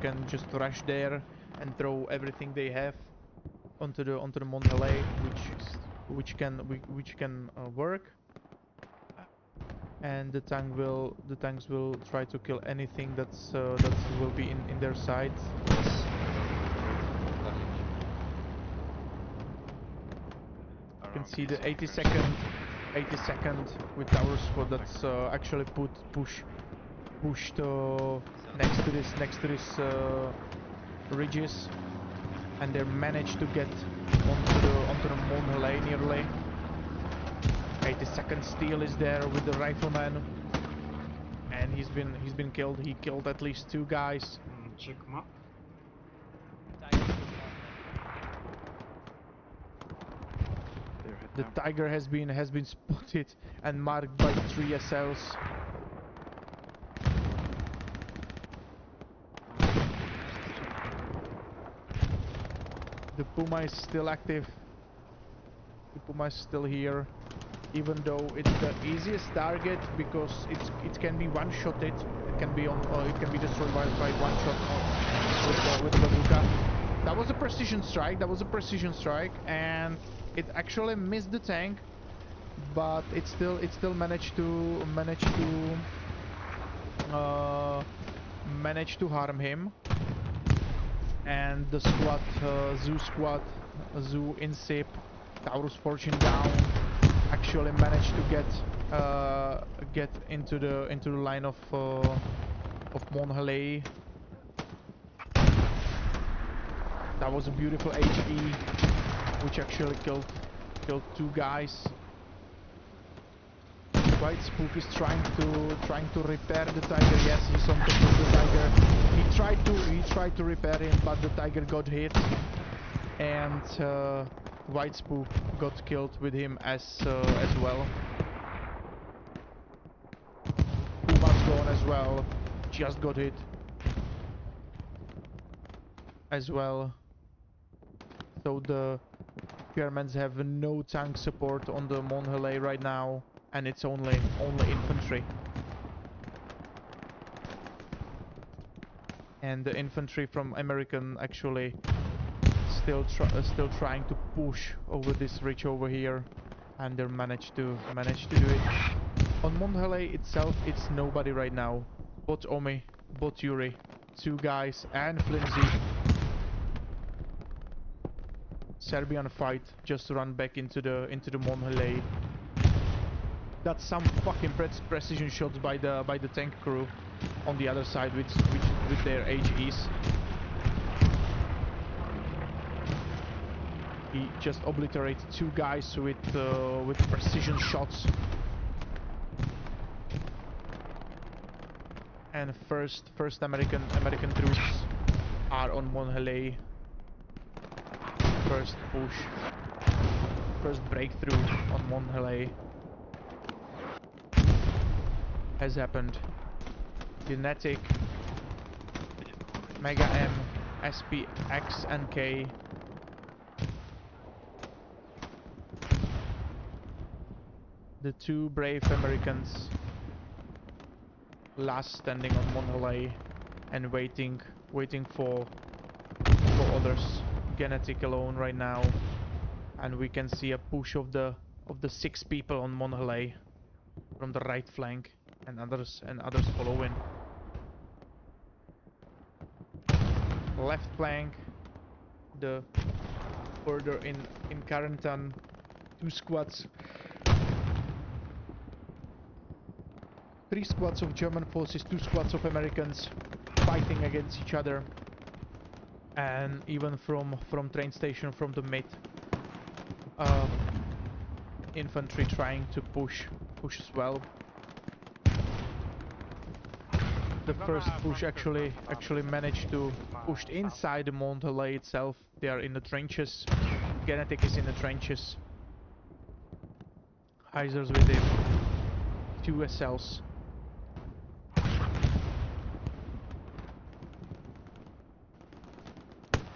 [SPEAKER 1] can just rush there and throw everything they have onto the Mont Helay, which can work. And the tanks will try to kill anything that will be in their sights. You can see the 82nd with tower squad that's actually pushed next to this ridges, and they managed to get onto the Mont Helay nearly. 82nd Steel is there with the rifleman, and he's been killed. He killed at least two guys.
[SPEAKER 12] Check map.
[SPEAKER 1] The Tiger has been spotted and marked by 3 SLs. The Puma is still active. The Puma is still here. even though it's the easiest target because it can be one-shotted. It can be destroyed by one shot with the bazooka. That was a precision strike. That was a precision strike, and it actually missed the tank, but it still managed to harm him. And the squad, Zoo Insip, Taurus Fortune down, actually managed to get into the line of Monhalei. That was a beautiful HE, which actually killed 2 guys. White Spook is trying to repair the Tiger. Yes, he's on top of the Tiger. He tried to repair him, but the Tiger got hit, and White Spook got killed with him as well. Puma's gone as well. Just got hit as well. So the Germans have no tank support on the Monhalei right now, and it's only infantry. And the infantry from American actually still trying to push over this ridge over here, and they managed to do it. On Monhalei itself, it's nobody right now. Bot Omi, bot Yuri, 2 guys, and Flimsy. Serbian fight just run back into the Monhalei. That's some fucking precision shots by the tank crew on the other side with their HEs. He just obliterated 2 guys with precision shots. And first American troops are on Monhalei. First push, first breakthrough on Monhalei has happened. Genetic, Mega M, SPX and K. The 2 brave Americans last standing on Monhalei and waiting for others. Genetic alone right now, and we can see a push of the 6 people on Monhalei from the right flank, and others following. Left flank, the further in Carentan, 2 squads, 3 squads of German forces, 2 squads of Americans fighting against each other. And even from train station, from the mid, infantry trying to push as well. The first push actually managed to push inside the Monhalei itself. They are in the trenches. Genetic is in the trenches. Heiser's with him. 2 SLs.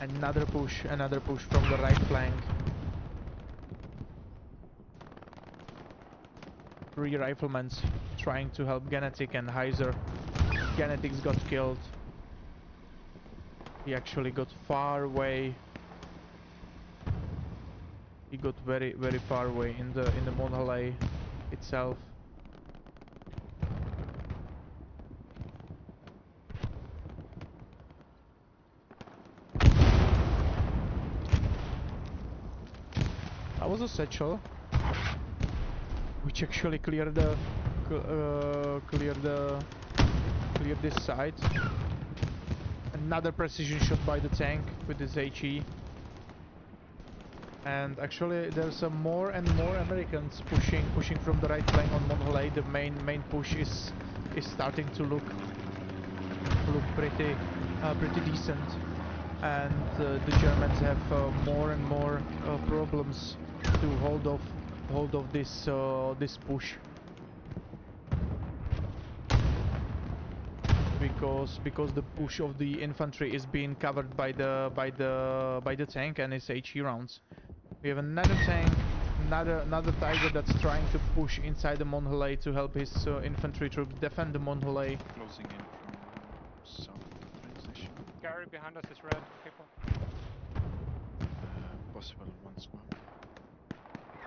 [SPEAKER 1] Another push from the right flank. 3 riflemen trying to help Genetic and Heiser. Genetic's got killed. He actually got far away. He got very far away in the Monhalei itself. That was a satchel, which actually cleared this side. Another precision shot by the tank with his HE. And actually there's some more and more Americans pushing from the right flank on Monhalei. The main push is starting to look pretty decent. And the Germans have more and more problems to hold off this push, because the push of the infantry is being covered by the tank and its HE rounds. We have another tank another Tiger that's trying to push inside the Monholei to help his infantry troops defend the Monholei.
[SPEAKER 12] Closing in from south of the train station.
[SPEAKER 8] Gary behind us is red, people.
[SPEAKER 12] Possible one swap.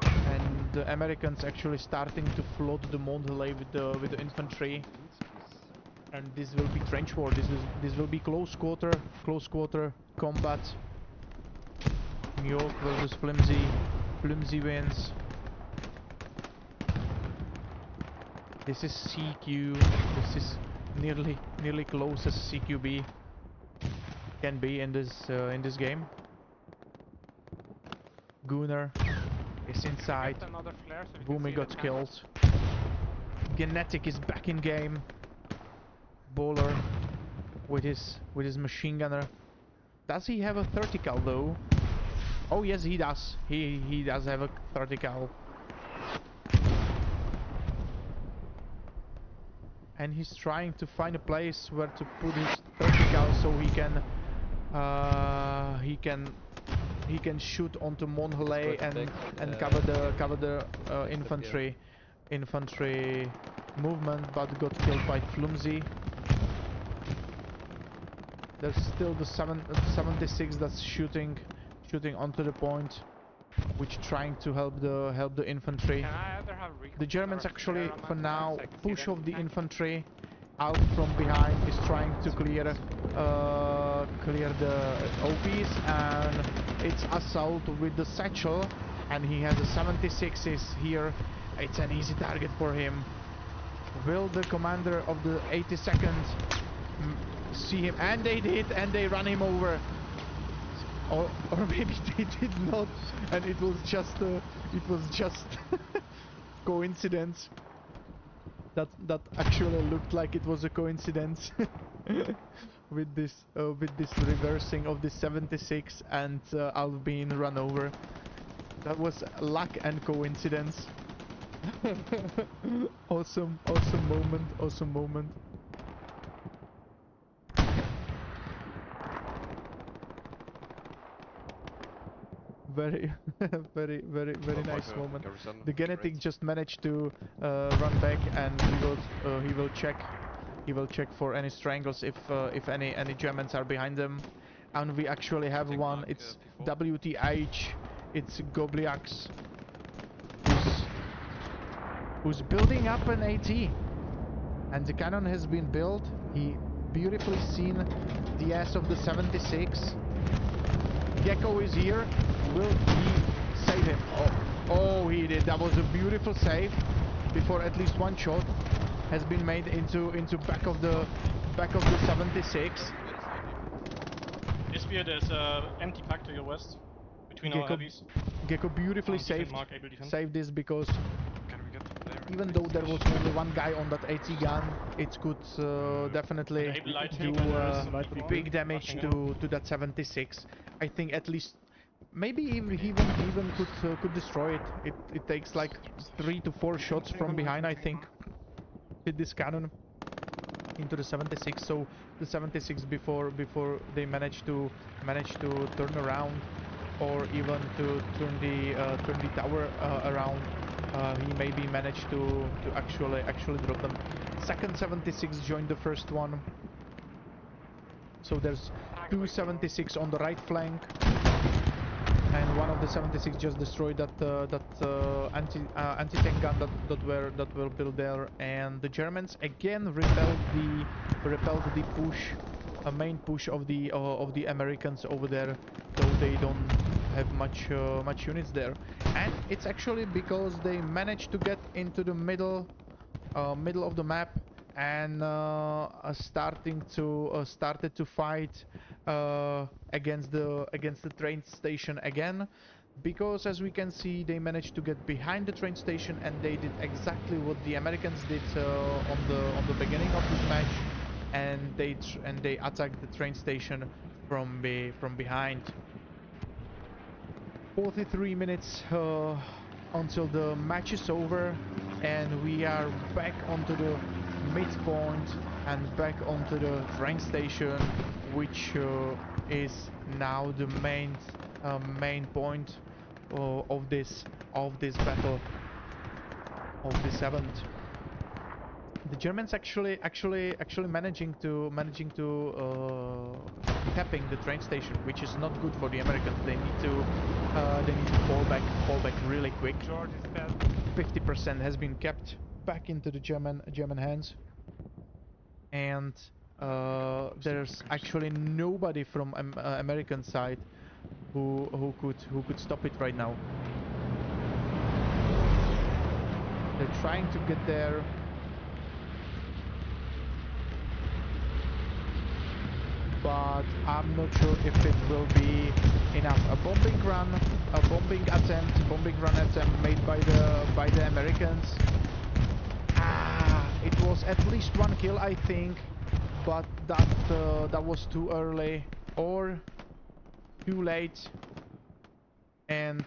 [SPEAKER 1] And the Americans actually starting to flood the Monholei with the infantry. And this will be trench war. This will be close quarter combat. New York versus Flimsy. Flimsy wins. This is CQ. This is nearly close as CQB can be in this game. Gunner is inside. Boomy got killed. Genetic is back in game. Bowler with his machine gunner. Does he have a 30 cal though? Oh yes, he does. He does have a 30 cal. And he's trying to find a place where to put his 30 cal so he can shoot onto Monholei and cover the infantry movement, but got killed by Flumsy. There's still the 76 that's shooting onto the point, which trying to help the infantry. The Germans actually for now push off the infantry. Alf from behind is trying to clear the OPs, and it's Assault with the satchel, and he has a 76s here. It's an easy target for him. Will the commander of the 82nd see him? And they did, and they run him over. Or maybe they did not, and it was just coincidence. That actually looked like it was a coincidence with this reversing of the 76 and Alf being run over. That was luck and coincidence. Awesome moment. Very nice moment. The Genetic just managed to run back, and he will check for any strangles if any Germans are behind them. And we actually have one. It's WTH. It's Gobliax, who's building up an AT, and the cannon has been built. He beautifully seen the ass of the 76. Gecko is here. Will he save him? Oh, he did. That was a beautiful save. Before at least one shot has been made into back of the 76.
[SPEAKER 13] Spear, there's empty pack to your west between our heavies.
[SPEAKER 1] Gecko beautifully saved this, because even though there was only one guy on that AT gun, it could definitely do big damage to that 76. I think at least maybe even could destroy it. It takes like 3 to 4 shots from behind, I think, hit this cannon into the 76. So the 76 before they manage to turn around, or even to turn the tower around, he maybe managed to actually drop them. Second 76 joined the first one. So there's 2 76 on the right flank, and one of the 76 just destroyed that anti-tank gun that were built there. And the Germans again repelled the push, a main push of the Americans over there, though they don't have much units there. And it's actually because they managed to get into the middle of the map, and started to fight against the train station again, because as we can see, they managed to get behind the train station, and they did exactly what the Americans did on the beginning of this match, and they attacked the train station from behind. 43 minutes until the match is over, and we are back onto the midpoint and back onto the train station, which is now the main point of this of this battle of the 7th. The Germans actually managing to tapping the train station, which is not good for the Americans. They need to fall back really quick. 50% has been kept back into the German hands, and there's actually nobody from American side who could stop it right now. They're trying to get there. But I'm not sure if it will be enough. A bombing run attempt made by the Americans. It was at least 1 kill, I think, but that was too early or too late. And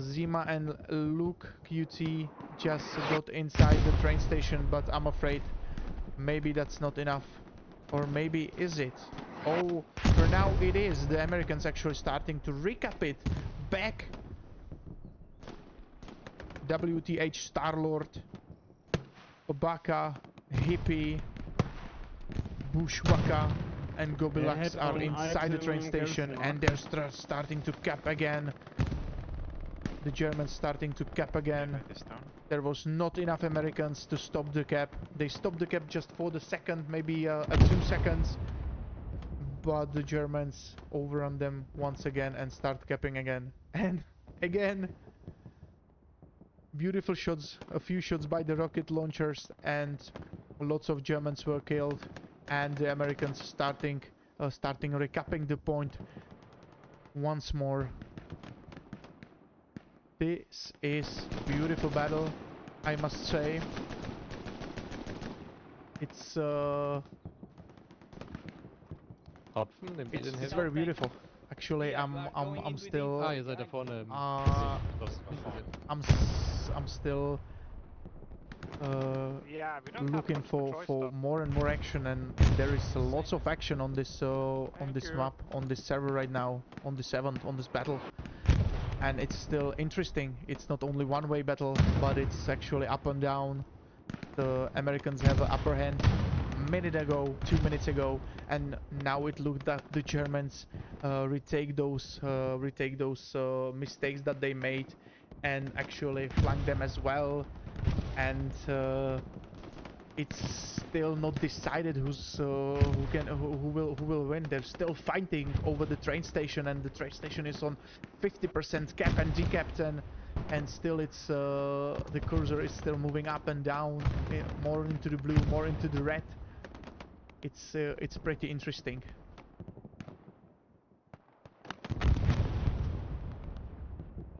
[SPEAKER 1] Zima and Luke QT just got inside the train station, but I'm afraid maybe that's not enough. Or maybe is it? Oh, for now it is. The Americans actually starting to recap it back. WTH Star-Lord, Obaka, Hippie, Bushwaka and Gobilax are inside the train station, and they're starting to cap again. The Germans starting to cap again. There was not enough Americans to stop the cap. They stopped the cap just for the second, maybe 2 seconds. But the Germans overrun them once again and start capping again. And again, beautiful shots, a few shots by the rocket launchers, and lots of Germans were killed. And the Americans starting recapping the point once more. This is beautiful battle, I must say. It's it's very beautiful. Actually, I'm still.
[SPEAKER 11] Ah, ihr seid da vorne.
[SPEAKER 1] I'm still looking for more and more action, and there is lots of action on this map, on this server right now, on the 7th, on this battle. And it's still interesting. It's not only one-way battle, but it's actually up and down. The Americans have an upper hand minute ago, 2 minutes ago, and now it looked that the Germans retake those mistakes that they made and actually flank them as well. And it's still not decided who will win. They're still fighting over the train station, and the train station is on 50% cap and decapped, and still it's the cursor is still moving up and down, more into the blue, more into the red. It's pretty interesting.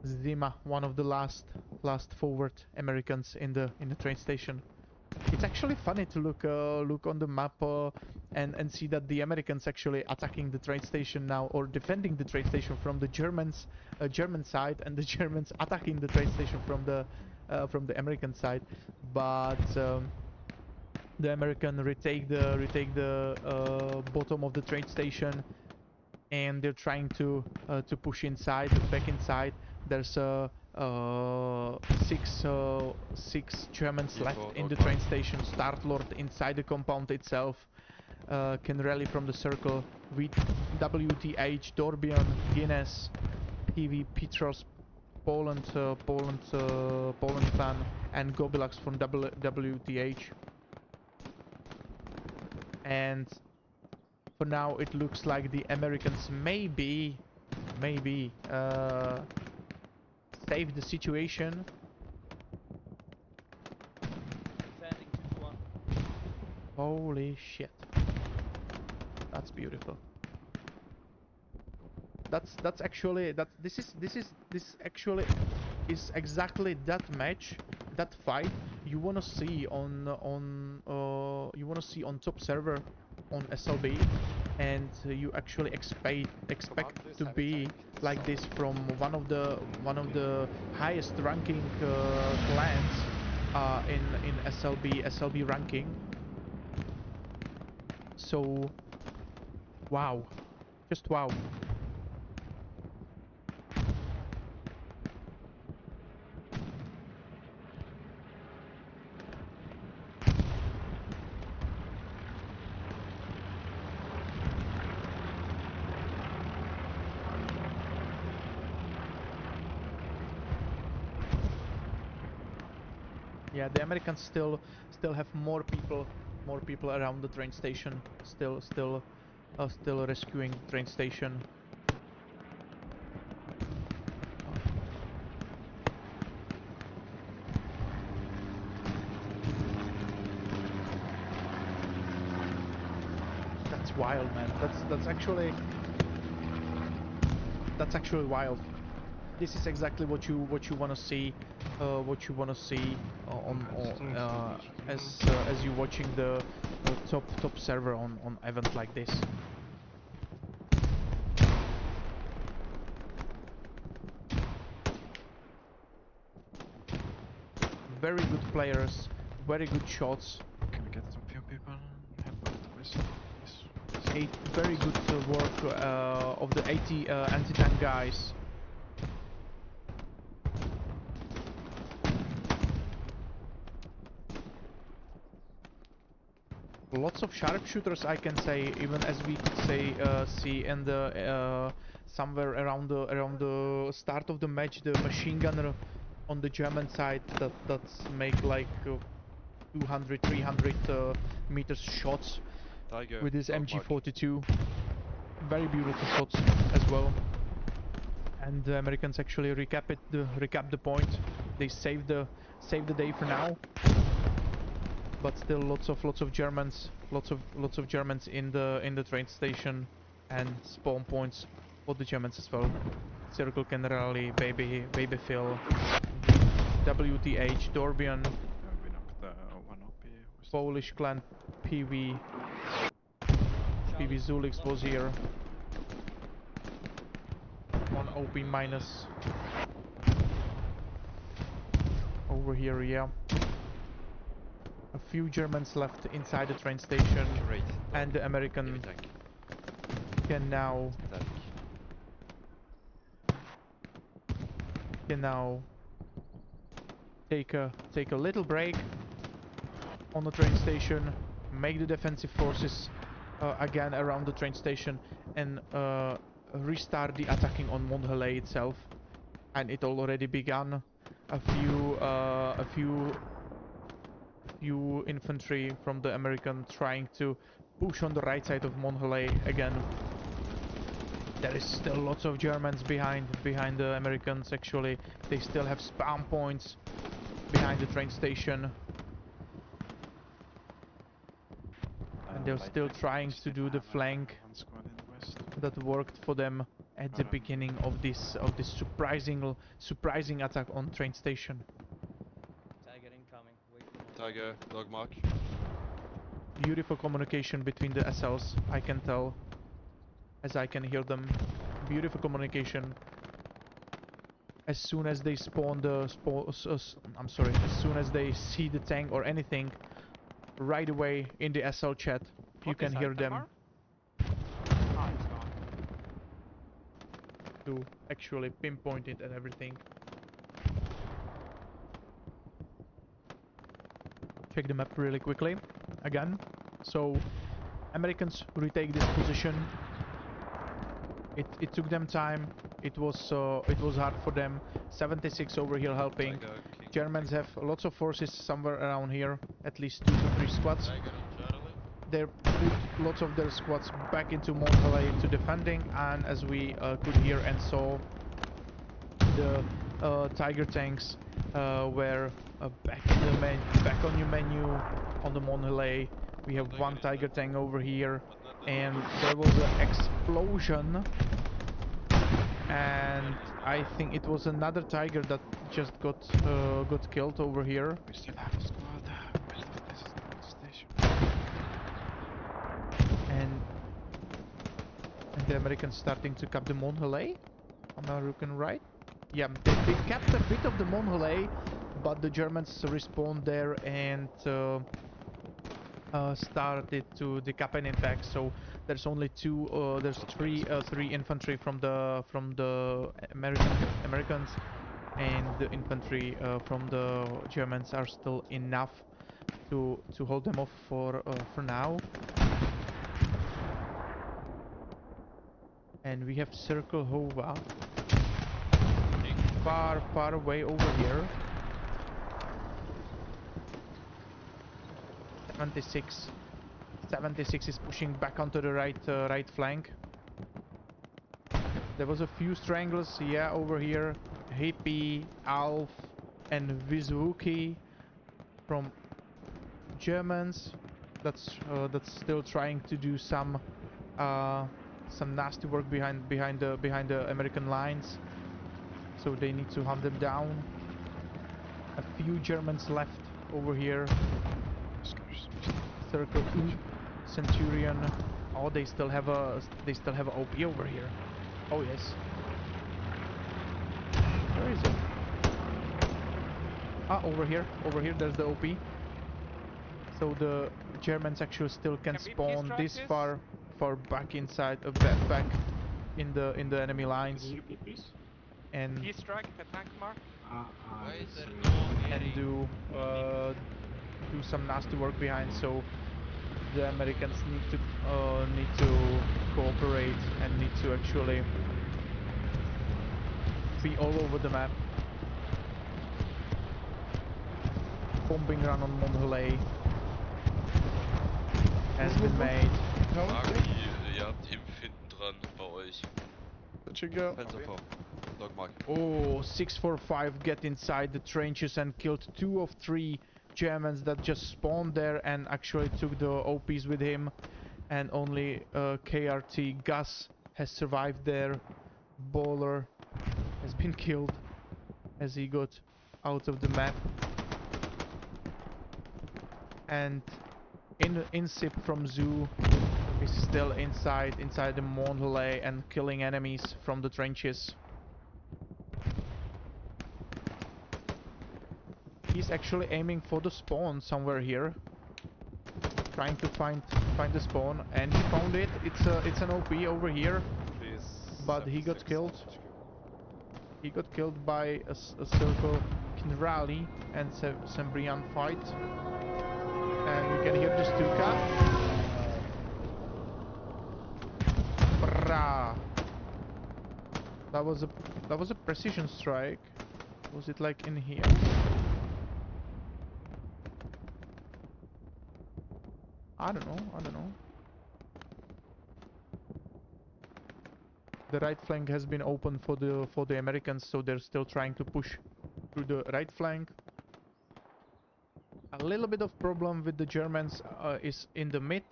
[SPEAKER 1] Zima, one of the last forward Americans in the train station. It's actually funny to look on the map and see that the Americans actually attacking the train station now, or defending the train station from the German side, and the Germans attacking the train station from the American side. But the American retake the bottom of the train station, and they're trying to push back inside. There's six Germans left in the train station. Star-Lord inside the compound itself can rally from the circle with WTH, Dorbion, Guinness, PV, Petros, Poland fan, and Gobilax from WTH. And for now, it looks like the Americans maybe save the situation. Holy shit. That's beautiful. This actually is exactly that match, that fight you wanna see on top server on SLB, and you actually expect to be like this from one of the highest ranking clans in SLB ranking. So wow, just wow. Yeah, the Americans still have more people around the train station, still rescuing the train station. That's wild, man. That's actually wild. This is exactly what you want to see, as you're watching the top server on event like this. Very good players, very good shots.
[SPEAKER 12] Can we get some few people? Help out the west, please.
[SPEAKER 1] Very good work of the 80 anti-tank guys. Lots of sharpshooters, I can say, even as we could say see in the somewhere around the start of the match, the machine gunner on the German side that's make like 200, 300 meters shots with his MG42. Very beautiful shots as well. And the Americans actually recap the point. They saved the day for now. But still lots of Germans, lots of Germans in the train station and spawn points for the Germans as well. Circle Generali, Baby Phil, WTH, Dorbian,
[SPEAKER 12] We knocked one up here.
[SPEAKER 1] Polish clan, PV Zulix was here. One OP minus over here, yeah. A few Germans left inside the train station, and the American can now take a little break on the train station, make the defensive forces again around the train station, and restart the attacking on Monthelet itself. And it already begun. A few infantry from the American trying to push on the right side of Monthelet again. There is still lots of Germans behind the Americans. Actually, they still have spawn points behind the train station, and they're still trying to do the flank that worked for them at the beginning of this surprising attack on train station.
[SPEAKER 14] Tiger incoming.
[SPEAKER 7] Tiger, dog mark.
[SPEAKER 1] Beautiful communication between the SLs, I can tell, as I can hear them. Beautiful communication. As soon as they spawn as soon as they see the tank or anything, right away in the SL chat, you can hear them to actually pinpoint it and everything. Check the map really quickly again. So Americans retake this position. It took them time. It was hard for them. 76 over here helping. Germans have lots of forces somewhere around here, at least 2 to 3 squads. They put lots of their squads back into Monthelet into defending, and as we could hear and saw, the Tiger tanks were back on your menu on the Monthelet. We have one Tiger tank over here, and there was an explosion, and I think it was another Tiger that just got killed over here.
[SPEAKER 12] We still have a squad. This is the station.
[SPEAKER 1] And the Americans starting to cap the Monthelet. Am I looking right? Yeah, they capped a bit of the Monthelet, but the Germans respawned there and started to decapping it back. So there's only three infantry from the Americans, and the infantry from the Germans are still enough to hold them off for now. And we have Circle Hova far away over here. 76. 76 is pushing back onto the right flank. There was a few strangles, yeah, over here. Hippie, Alf, and Vizuki from Germans. That's still trying to do some nasty work behind the American lines. So they need to hunt them down. A few Germans left over here. Circle 2, Centurion. Oh, they still have a OP over here. Oh yes. Where is it? Ah, over here. Over here. There's the OP. So the Germans actually still can spawn this far back inside of that back in the enemy lines. And
[SPEAKER 11] P-strike, attack mark.
[SPEAKER 1] And do some nasty work behind. So the Americans need to cooperate and need to actually be all over the map. Bombing run on Montelay has been made.
[SPEAKER 15] Ihr habt Team hinten dran bei euch.
[SPEAKER 1] Let you go.
[SPEAKER 7] Fencer 4. Dog mark.
[SPEAKER 1] Oh, 645 get inside the trenches and killed 2 of 3 Germans that just spawned there and actually took the OPs with him. And only KRT Gus has survived there. Baller has been killed as he got out of the map. And Insip from Zoo is still inside the Montelay and killing enemies from the trenches. He's actually aiming for the spawn somewhere here, trying to find the spawn, and he found it. It's an OP over here, but he got killed. He got killed by a Circle Kinrali and Sembrian fight, and you can hear the Stuka. Brah. That was a precision strike. Was it like in here? I don't know. The right flank has been open for the Americans, so they're still trying to push through the right flank. A little bit of problem with the Germans is in the mid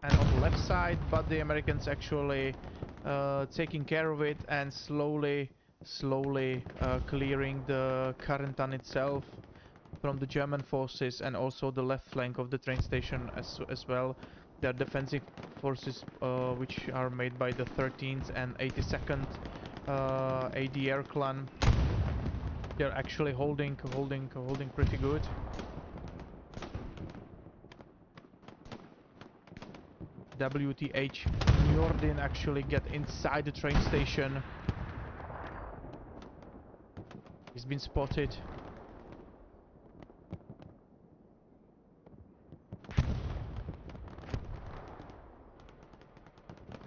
[SPEAKER 1] and on the left side, but the Americans actually taking care of it and slowly clearing the Carentan itself from the German forces, and also the left flank of the train station as well. There are defensive forces which are made by the 13th and 82nd ADR clan. They're actually holding pretty good. WTH Njordin actually get inside the train station. He's been spotted.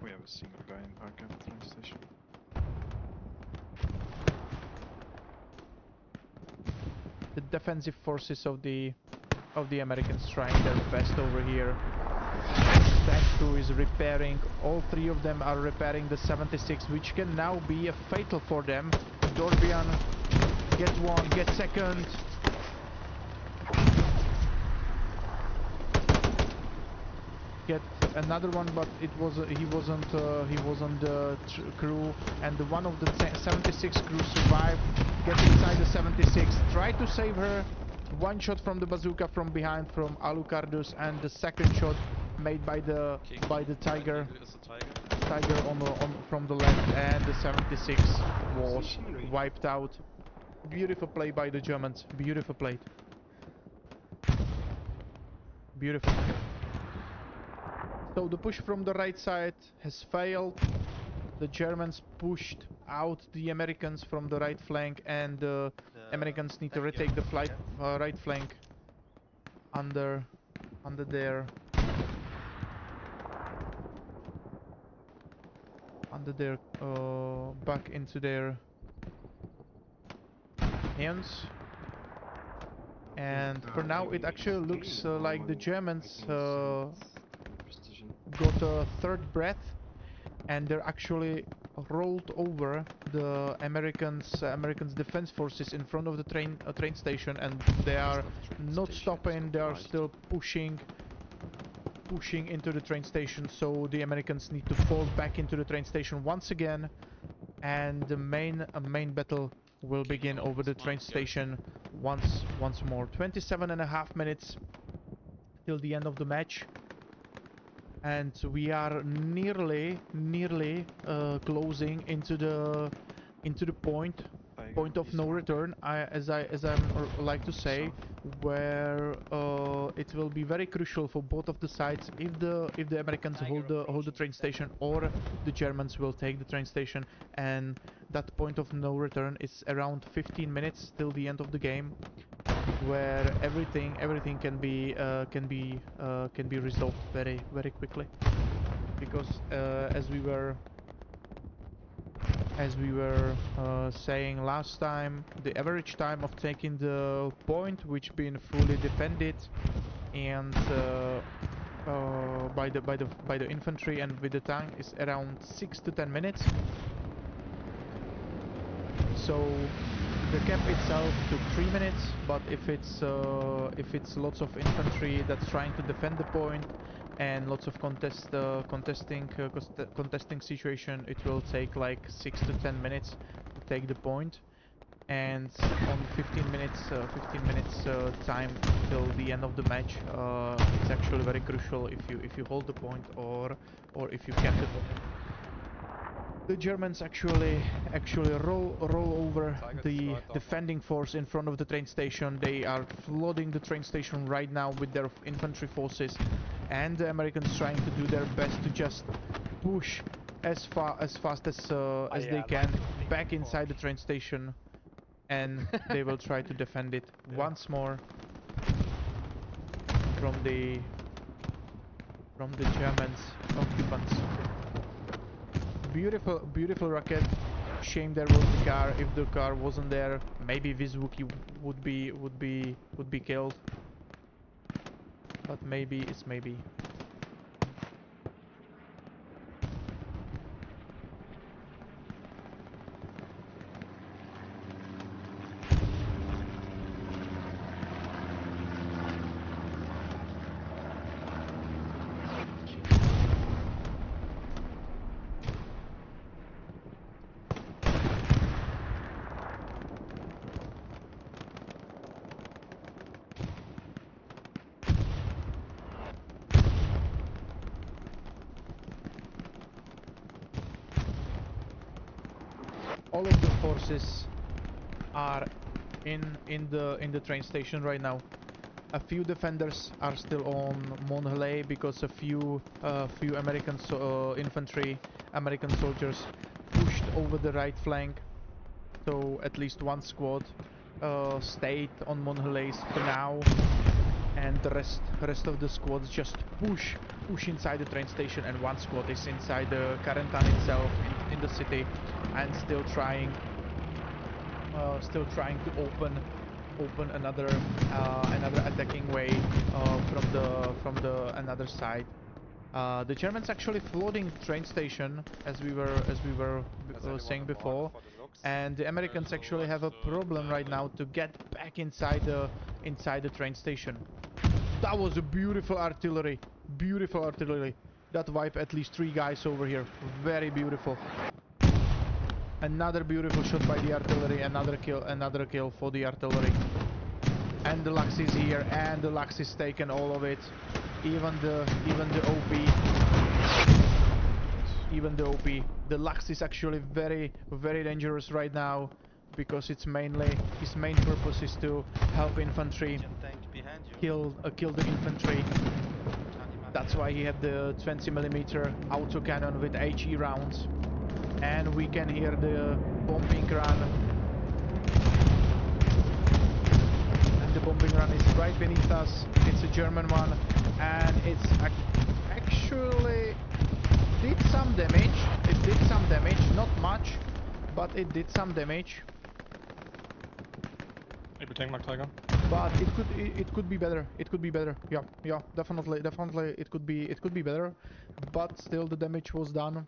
[SPEAKER 12] We have a single guy in park at the train station.
[SPEAKER 1] The defensive forces of the Americans trying their best over here. Tank crew is repairing. All 3 of them are repairing the 76, which can now be a fatal for them. Dorbian get 1, get 2nd. Get another one, but he wasn't the crew, and the one of the 76 crew survived. Get inside the 76, try to save her. 1 shot from the bazooka from behind from Alucardus, and the 2nd shot made by the Tiger from the left, and the 76 was wiped out. Beautiful play by the Germans. Beautiful play. Beautiful. So the push from the right side has failed. The Germans pushed out the Americans from the right flank, and the Americans need to retake the right flank under their back into their hands. And for now, it actually looks like the Germans got a third breath, and they're actually rolled over the Americans defense forces in front of the train station, and they are not stopping. They are still pushing into the train station. So the Americans need to fall back into the train station once again, and the main battle will begin over the train station once more. 27.5 minutes till the end of the match, and we are nearly closing into the point of no return, as I like to say, where it will be very crucial for both of the sides if the Americans hold the train station, or the Germans will take the train station. And that point of no return is around 15 minutes till the end of the game, where everything can be resolved very quickly, because as we were saying last time, the average time of taking the point, which been fully defended and by the infantry and with the tank, is around 6 to 10 minutes. So the cap itself took 3 minutes, but if it's lots of infantry that's trying to defend the point and lots of contesting situation, it will take like 6 to 10 minutes to take the point. And on 15 minutes time till the end of the match, it's actually very crucial if you hold the point or if you cap the point. The Germans actually roll over the defending force in front of the train station. They are flooding the train station right now with their infantry forces, and the Americans trying to do their best to just push as fast as they can back inside the train station, and they will try to defend it once more from the Germans occupants. Beautiful rocket. Shame there was the car. If the car wasn't there, maybe this Wookiee would be killed. But maybe it's maybe. All of the forces are in the train station right now. A few defenders are still on Monhelay because a few American American soldiers pushed over the right flank. So at least one squad stayed on Monhelays for now, and the rest of the squads just push inside the train station, and one squad is inside the Carentan itself in the city, and still trying to open another attacking way from the another side. The Germans actually flooding the train station, as we were saying before, and the Americans actually have a problem right now to get back inside the train station. That was a beautiful artillery. That wiped at least 3 guys over here. Very beautiful. Another beautiful shot by the artillery. Another kill for the artillery. And the Lux is here, and the Lux is taken all of it. Even the OP. The Lux is actually very dangerous right now, because its main purpose is to help infantry kill the infantry. That's why he had the 20mm autocannon with HE rounds, and we can hear the bombing run. And the bombing run is right beneath us. It's a German one, and it's actually did some damage. It did some damage, not much, but it did some damage.
[SPEAKER 13] Maybe tank mark Tiger.
[SPEAKER 1] but it could be better. It could be better. Yeah, definitely it could be better, but still the damage was done.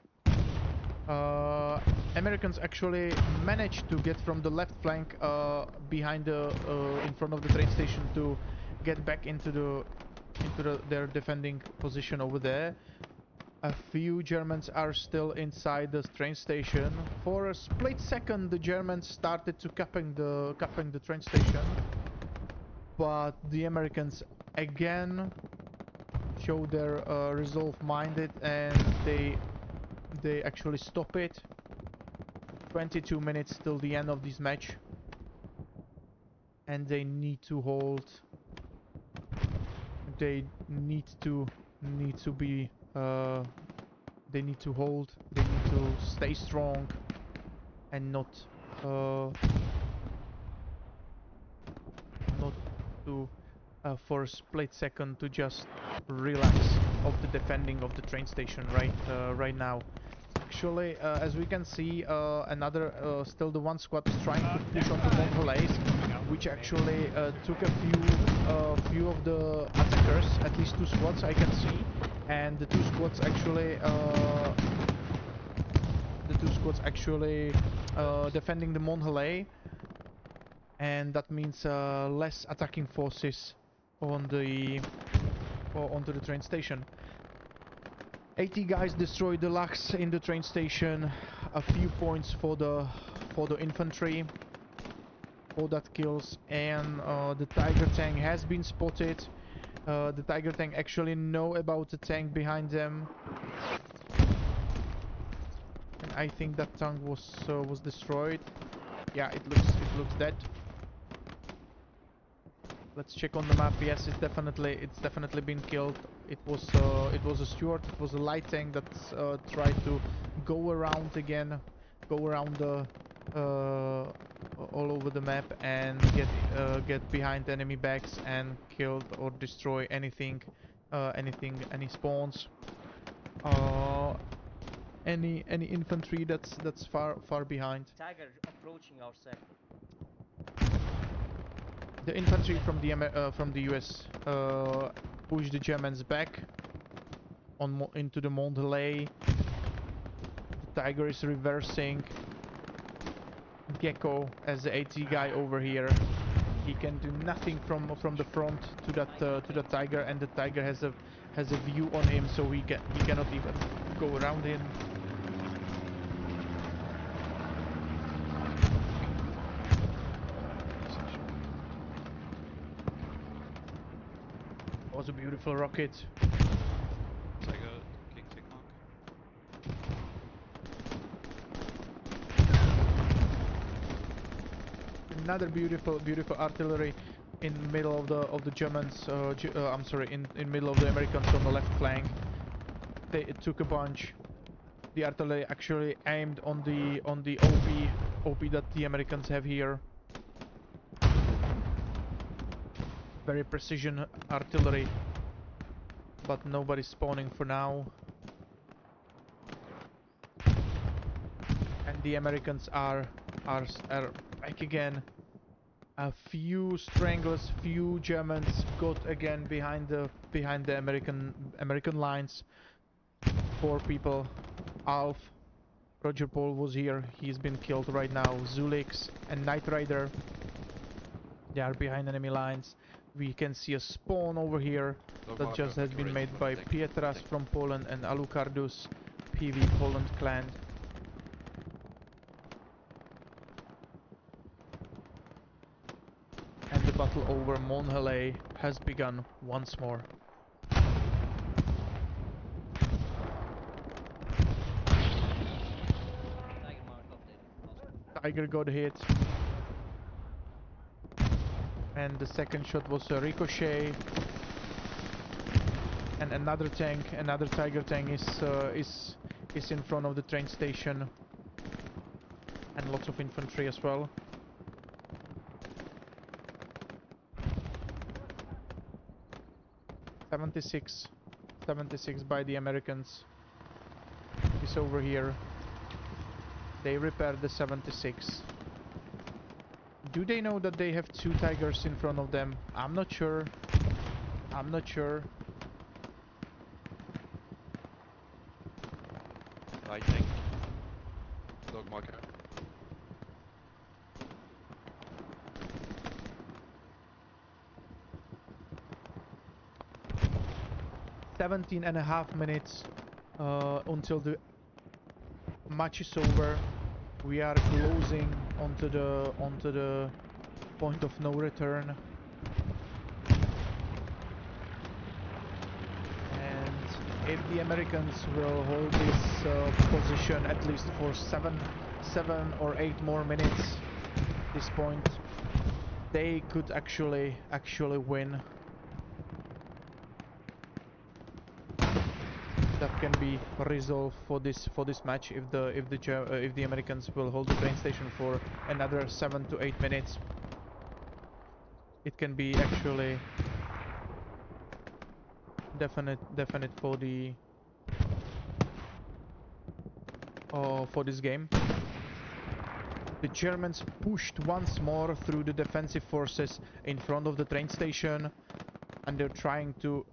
[SPEAKER 1] Americans actually managed to get from the left flank behind the in front of the train station to get back into their defending position over there. A few Germans are still inside the train station. For a split second, the Germans started to capping the train station, but the Americans again show their resolve-minded, and they actually stop it. 22 minutes till the end of this match, and they need to hold. They need to be. They need to hold. They need to stay strong, and not to for a split second to just relax of the defending of the train station right now. Actually, as we can see, still the one squad is trying to push on the Monthelais, which actually took a few of the attackers, at least 2 squads I can see, and the 2 squads actually defending the Monthelais, and that means less attacking forces on onto the train station. 80 guys destroyed the Lachs in the train station. A few points for the infantry for that kills, and the Tiger tank has been spotted. The Tiger tank actually know about the tank behind them, and I think that tank was destroyed. Yeah, it looks dead. Let's check on the map. Yes, it's definitely been killed. It was a Stuart. It was a light tank that tried to go around the all over the map and get behind enemy backs and killed or destroy anything, any spawns, any infantry that's far behind.
[SPEAKER 14] Tiger approaching our sector.
[SPEAKER 1] The infantry from the US pushed the Germans back into the Monthelais. The Tiger is reversing. Gecko as the AT guy over here. He can do nothing from the front to that Tiger, and the Tiger has a view on him, so he cannot even go around him. Was a beautiful rocket.
[SPEAKER 15] Tiger, King Tick Mark.
[SPEAKER 1] Another beautiful artillery in middle of the Germans. I'm sorry, in middle of the Americans on the left flank. It took a bunch. The artillery actually aimed on the OP that the Americans have here. Very precision artillery, but nobody's spawning for now. And the Americans are back again. A few stranglers, few Germans got again behind the American lines. 4 people. Alf, Roger Paul was here. He's been killed right now. Zulix and Knight Rider. They are behind enemy lines. We can see a spawn over here that just has been made by Pietras from Poland and Alucardus PV Poland clan. And the battle over Monthelais has begun once more. Tiger got hit. And the second shot was a ricochet, and another Tiger tank is in front of the train station, and lots of infantry as well. '76 by the Americans is over here. They repaired the 76. Do they know that they have 2 Tigers in front of them? I'm not sure. I'm not sure.
[SPEAKER 7] Lighting. Dog marker.
[SPEAKER 1] 17.5 minutes until the match is over. We are closing onto the point of no return. And if the Americans will hold this position at least for 7 or 8 more minutes, this point, they could actually win. That can be resolved for this match if the Americans will hold the train station for another 7 to 8 minutes. It can be actually definite for the for this game. The Germans pushed once more through the defensive forces in front of the train station, and they're trying to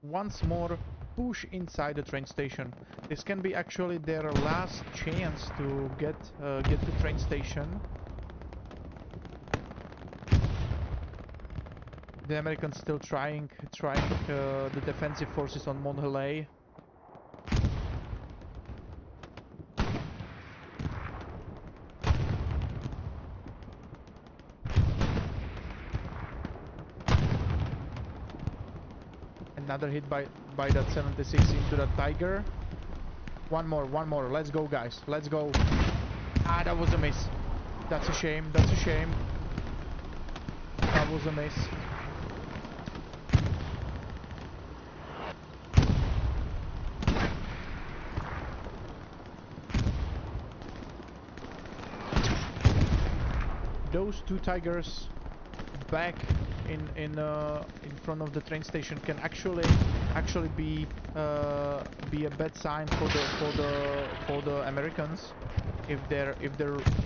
[SPEAKER 1] once more push inside the train station. This can be actually their last chance to get the train station. The Americans still trying the defensive forces on Monhelay. Another hit by that 76 into that Tiger. One more. Let's go, guys. Let's go. Ah, that was a miss. That's a shame. That was a miss. Those 2 Tigers back in front of the train station can actually be a bad sign for the Americans if they're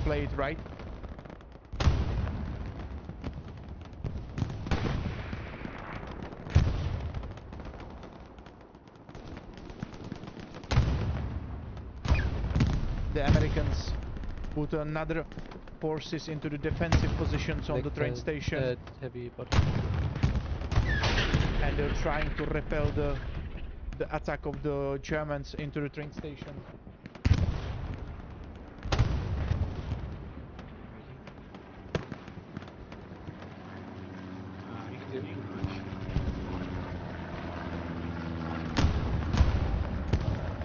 [SPEAKER 1] played right. The Americans put another forces into the defensive positions on the train station.
[SPEAKER 3] Heavy bottom.
[SPEAKER 1] And they're trying to repel the attack of the Germans into the train station.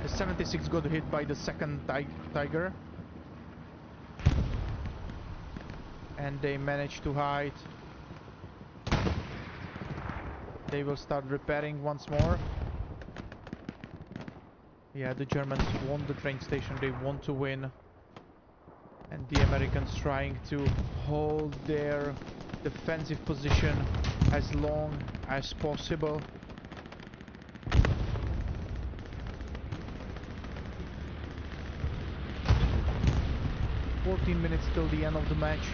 [SPEAKER 1] The 76 got hit by the second Tiger. And they managed to hide. They will start repairing once more. Yeah, the Germans won the train station. They want to win. And the Americans trying to hold their defensive position as long as possible. "14 minutes till the end of the match."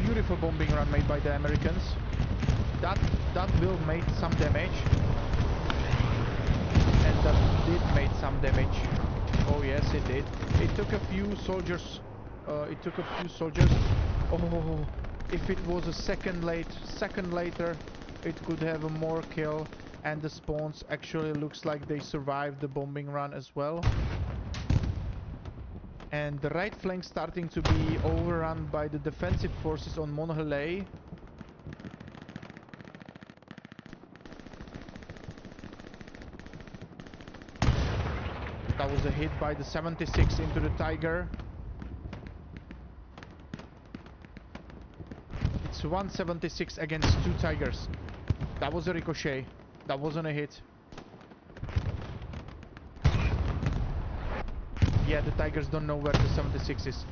[SPEAKER 1] Beautiful bombing run made by the Americans. That will make some damage. And that did make some damage. Oh yes, it did. It took a few soldiers. Oh, if it was a second later, it could have a more kill. And the spawns actually looks like they survived the bombing run as well. And the right flank starting to be overrun by the defensive forces on Monhelay. That was a hit by the 76 into the Tiger. It's 176 against 2 Tigers. That was a ricochet. That wasn't a hit. Yeah, the Tigers don't know where the 76 is.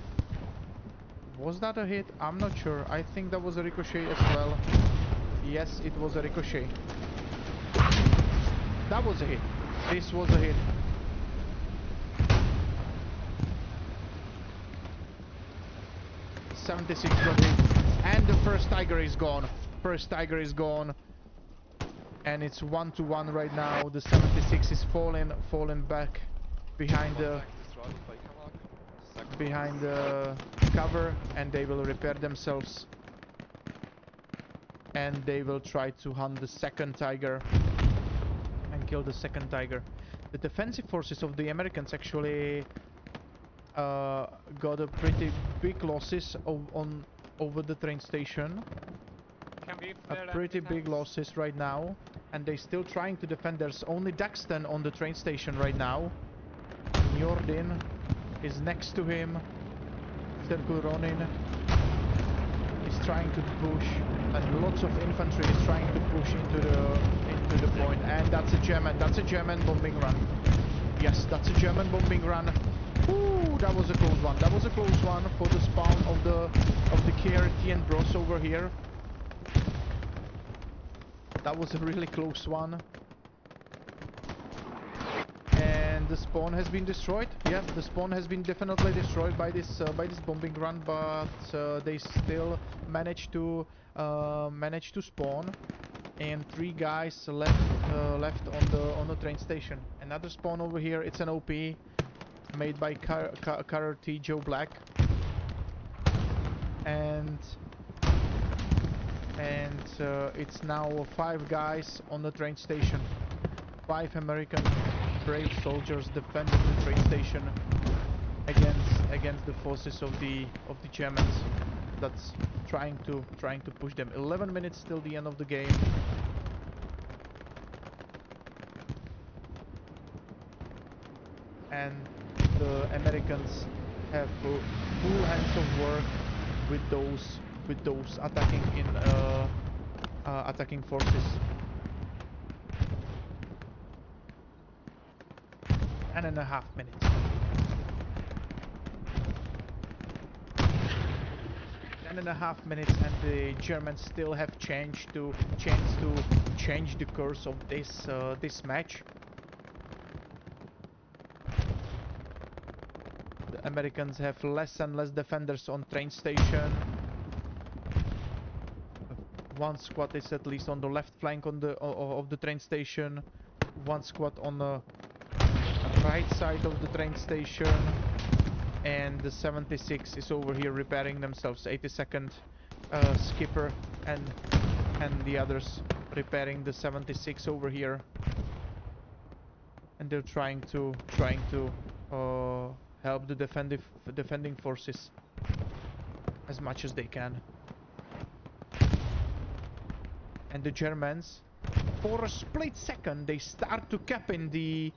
[SPEAKER 1] Was that a hit? I'm not sure. I think that was a ricochet as well. Yes, it was a ricochet. That was a hit. This was a hit. 76 got hit, and the first Tiger is gone. First Tiger is gone, and it's 1-1 right now. The 76 is falling back behind the cover, and they will repair themselves, and they will try to hunt the second Tiger and kill the second Tiger. The defensive forces of the Americans actually got a pretty big losses over the train station. Pretty big losses right now, and they're still trying to defend. There's only Daxton on the train station right now. Njordin is next to him. Circle Ronin is trying to push, and lots of infantry is trying to push into the point. And that's a German bombing run. Yes, that's a German bombing run. Ooh, that was a close one. That was a close one for the spawn of the KRT and Bros over here. That was a really close one. And the spawn has been destroyed. Yeah, the spawn has been definitely destroyed by this bombing run, but they still managed to spawn. And 3 guys left on the train station. Another spawn over here. It's an OP made by KRT Joe Black. And it's now 5 guys on the train station. 5 American brave soldiers defending the train station against the forces of the Germans that's trying to push them. 11 minutes till the end of the game. And the Americans have full hands of work with those attacking forces. 10.5 minutes. 10.5 minutes, and the Germans still have chance to change the course of this match. The Americans have less and less defenders on train station. 1 squad is at least on the left flank of the train station. 1 squad on the right side of the train station, and the 76 is over here repairing themselves. 82nd skipper and the others repairing the 76 over here, and they're trying to help the defending forces as much as they can. And the Germans, for a split second, they start to cap in the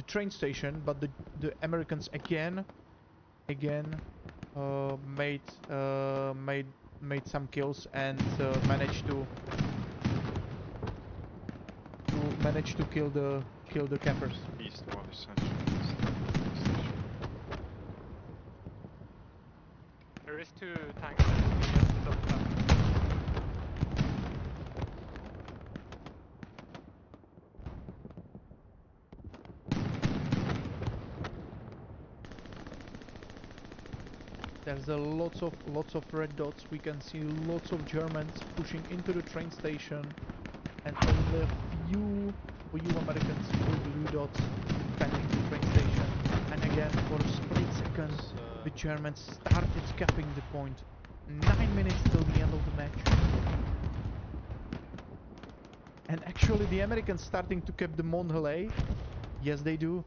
[SPEAKER 1] train station, but the Americans again made some kills and managed to kill the campers.
[SPEAKER 12] East wall essentially.
[SPEAKER 8] There is 2 tanks at the top.
[SPEAKER 1] There's a lots of red dots. We can see lots of Germans pushing into the train station, and only a few Americans with blue dots defending the train station. And again, for a split second, the Germans started capping the point. 9 minutes till the end of the match. And actually the Americans starting to cap the Monhelay. Yes, they do.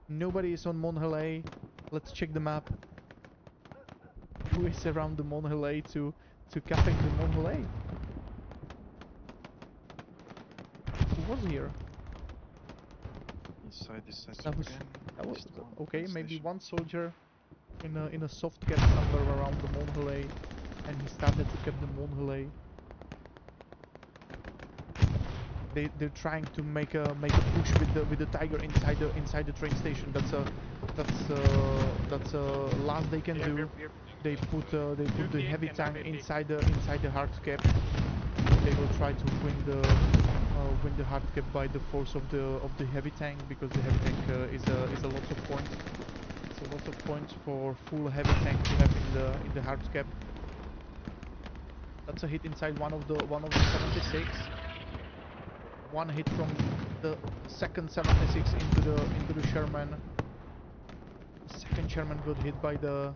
[SPEAKER 1] Nobody is on Monhelay. Let's check the map. Who is around the Monhelay to capping the Monhelay? Who was here?
[SPEAKER 12] Inside this
[SPEAKER 1] That was
[SPEAKER 12] again.
[SPEAKER 1] okay. Maybe 1 soldier in a soft cap somewhere around the Monhelay, and he started to cap the Monhelay. They're trying to make a push with the Tiger inside the train station. That's last they can do. They put the heavy tank inside the hard cap. They will try to win the hard cap by the force of the heavy tank, because the heavy tank is a lot of points. It's So lots of points for full heavy tank to have in the hard cap. That's a hit inside one of the 76. One hit from the second 76 into the Sherman. The second Sherman got hit by the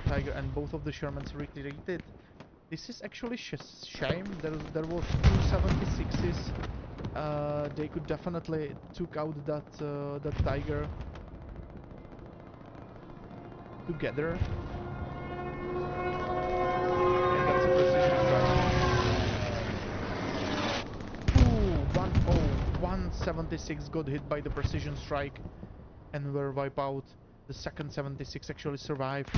[SPEAKER 1] Tiger, and both of the Shermans retreated. This is actually shame. There was two 76s. They could definitely took out that Tiger together. And that's a precision strike. Ooh, 176 got hit by the precision strike and were wiped out. The second 76 actually survived.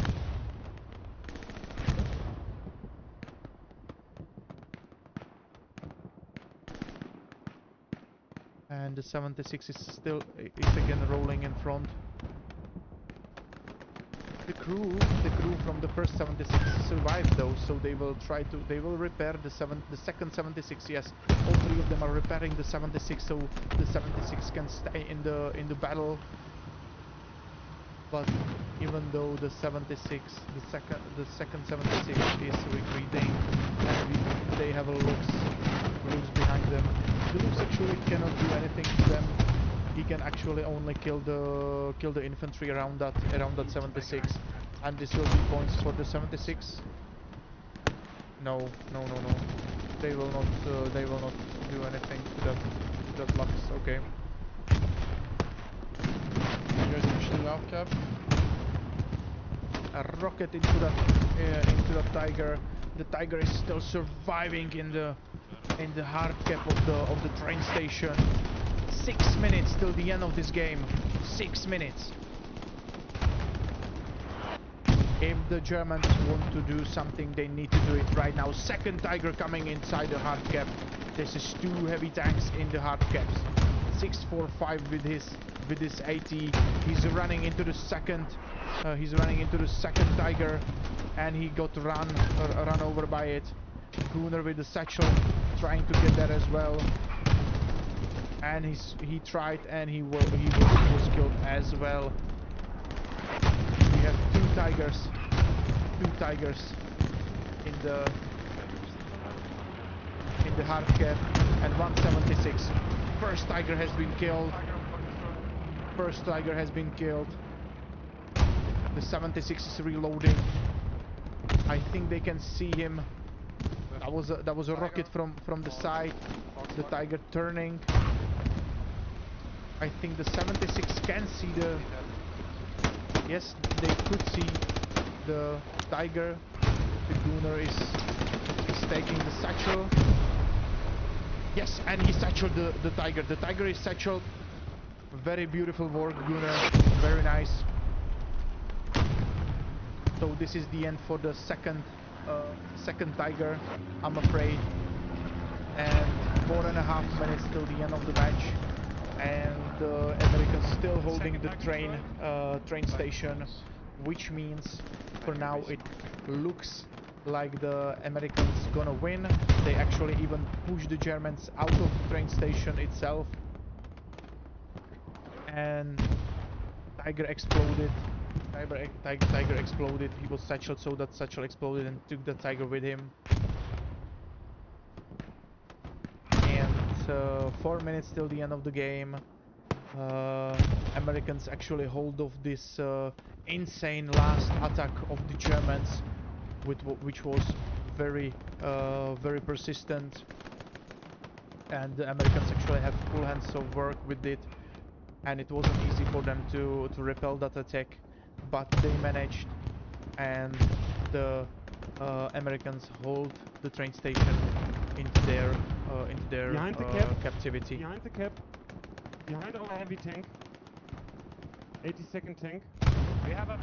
[SPEAKER 1] And the 76 is again rolling in front. The crew from the first 76 survived though, so they will repair the second 76. Yes, all three of them are repairing the 76, so the 76 can stay in the battle. But even though the 76, the second 76 is retreating, and they have a Lux behind them. The Lux actually cannot do anything to them. He can actually only kill the infantry around that 76, and this will be points for the 76. No. They will not do anything to that Lux. Okay.
[SPEAKER 6] You guys pushing off cap?
[SPEAKER 1] A rocket into that Tiger. The Tiger is still surviving in the hard cap of the train station. 6 minutes till the end of this game. 6 minutes. If the Germans want to do something, they need to do it right now. Second Tiger coming inside the hard cap. This is two heavy tanks in the hard caps. 645 with his AT. He's running into the second. He's running into the second Tiger, and he got run over by it. Gunner with the satchel trying to get that as well. And he tried, and he was killed as well. We have two tigers in the hard cap, and 176. First Tiger has been killed. The 76 is reloading. I think they can see him. That was a rocket from the side. The Tiger turning. I think the 76 can see the... Yes, they could see the Tiger. The Gunner is taking the satchel. Yes, and he satcheled the Tiger. The Tiger is satcheled. Very beautiful work, Gunner. Very nice. So this is the end for the second Tiger, I'm afraid. And 4.5 minutes till the end of the match. And the Americans still holding the train station, which means for now it looks like the Americans gonna win. They actually even push the Germans out of the train station itself. And Tiger exploded. Tiger exploded. He was satcheled, so that satchel exploded and took the Tiger with him. And 4 minutes till the end of the game. Americans actually hold off this insane last attack of the Germans, which was very persistent. And the Americans actually had full hands of work with it, and it wasn't easy for them to repel that attack, but they managed, and the Americans hold the train station into their captivity.
[SPEAKER 11] Behind the cap. Behind our heavy tank. 82nd tank.
[SPEAKER 8] We have a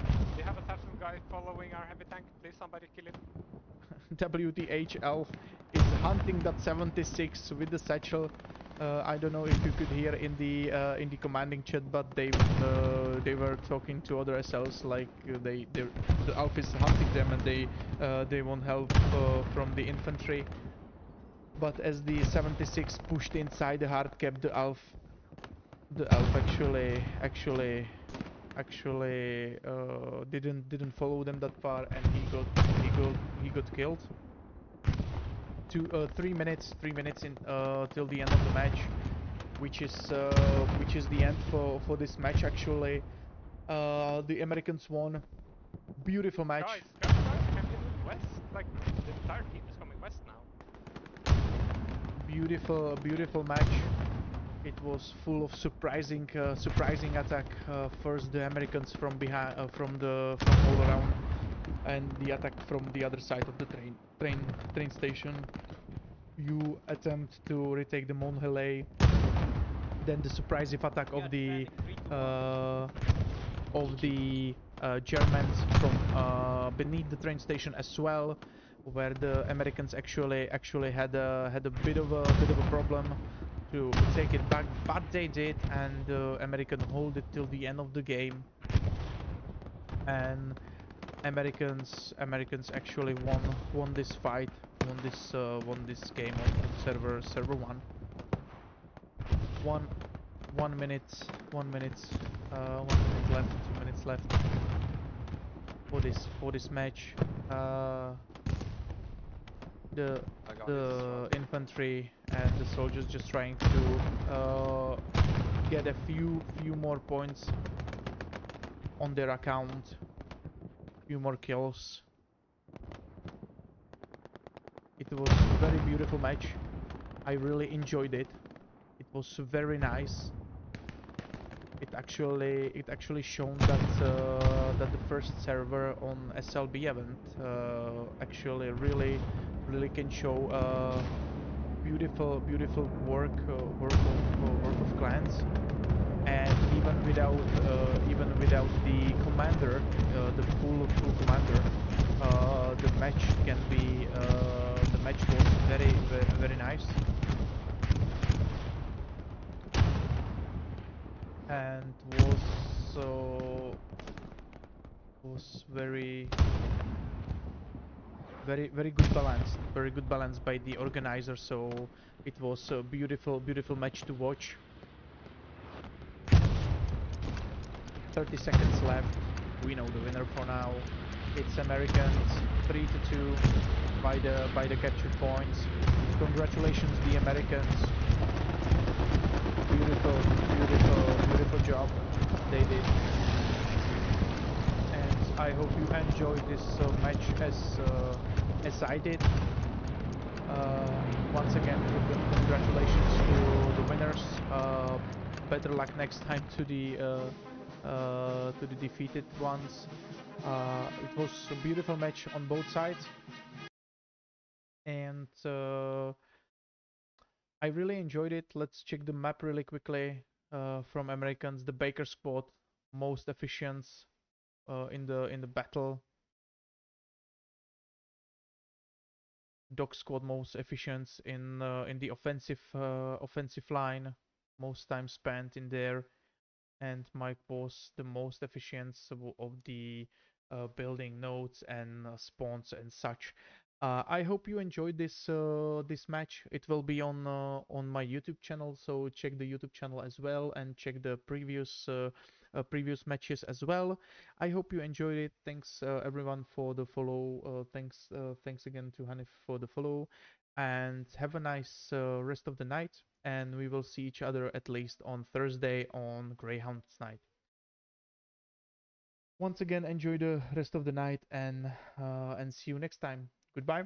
[SPEAKER 8] satchel guy following our heavy tank. Please somebody kill him.
[SPEAKER 1] WTH Elf is hunting that 76 with the satchel. I don't know if you could hear in the commanding chat, but they were talking to other SLs like the Elf is hunting them, and they want help from the infantry. But as the 76 pushed inside the hard cap, the Elf actually actually didn't follow them that far, and he got killed. 3 minutes in till the end of the match, which is the end for this match. Actually, the Americans won. Beautiful match.
[SPEAKER 16] Guys, can you move west? Like the entire team is coming west now.
[SPEAKER 1] Beautiful match. It was full of surprising attack. First the Americans from behind, from all around, and the attack from the other side of the train station. You attempt to retake the Monthelay. Then the surprising attack of the Germans from beneath the train station as well, where the Americans actually had a bit of a problem to take it back, but they did, and the American hold it till the end of the game. And Americans actually won this fight, won this game on server 1. 1 minute left, 2 minutes left for this match. The infantry and the soldiers just trying to get a few more points on their account, few more kills. It was a very beautiful match. I really enjoyed it. It was very nice. It actually shown that that the first server on SLB event actually really can show beautiful work of clans, and even without the commander, the full commander, the match can be the match was very nice. And was very good balance by the organizer, so it was a beautiful match to watch. 30 seconds left. We know the winner for now. It's Americans 3-2 by the capture points. Congratulations, the Americans. Beautiful job they did. And I hope you enjoyed this match as I did. Once again, congratulations to the winners. Better luck next time to the defeated ones. It was a beautiful match on both sides, and I really enjoyed it. Let's check the map really quickly. From Americans, the Baker squad, most efficient in the battle. Dog squad, most efficient in the offensive line, most time spent in there. And Mike was the most efficient of the building nodes and spawns and such. I hope you enjoyed this match. It will be on my YouTube channel, so check the YouTube channel as well, and check the previous matches as well. I hope you enjoyed it. Thanks everyone for the follow. Thanks again to Hanif for the follow, and have a nice rest of the night. And we will see each other at least on Thursday on Greyhound's night. Once again, enjoy the rest of the night, and see you next time. Goodbye.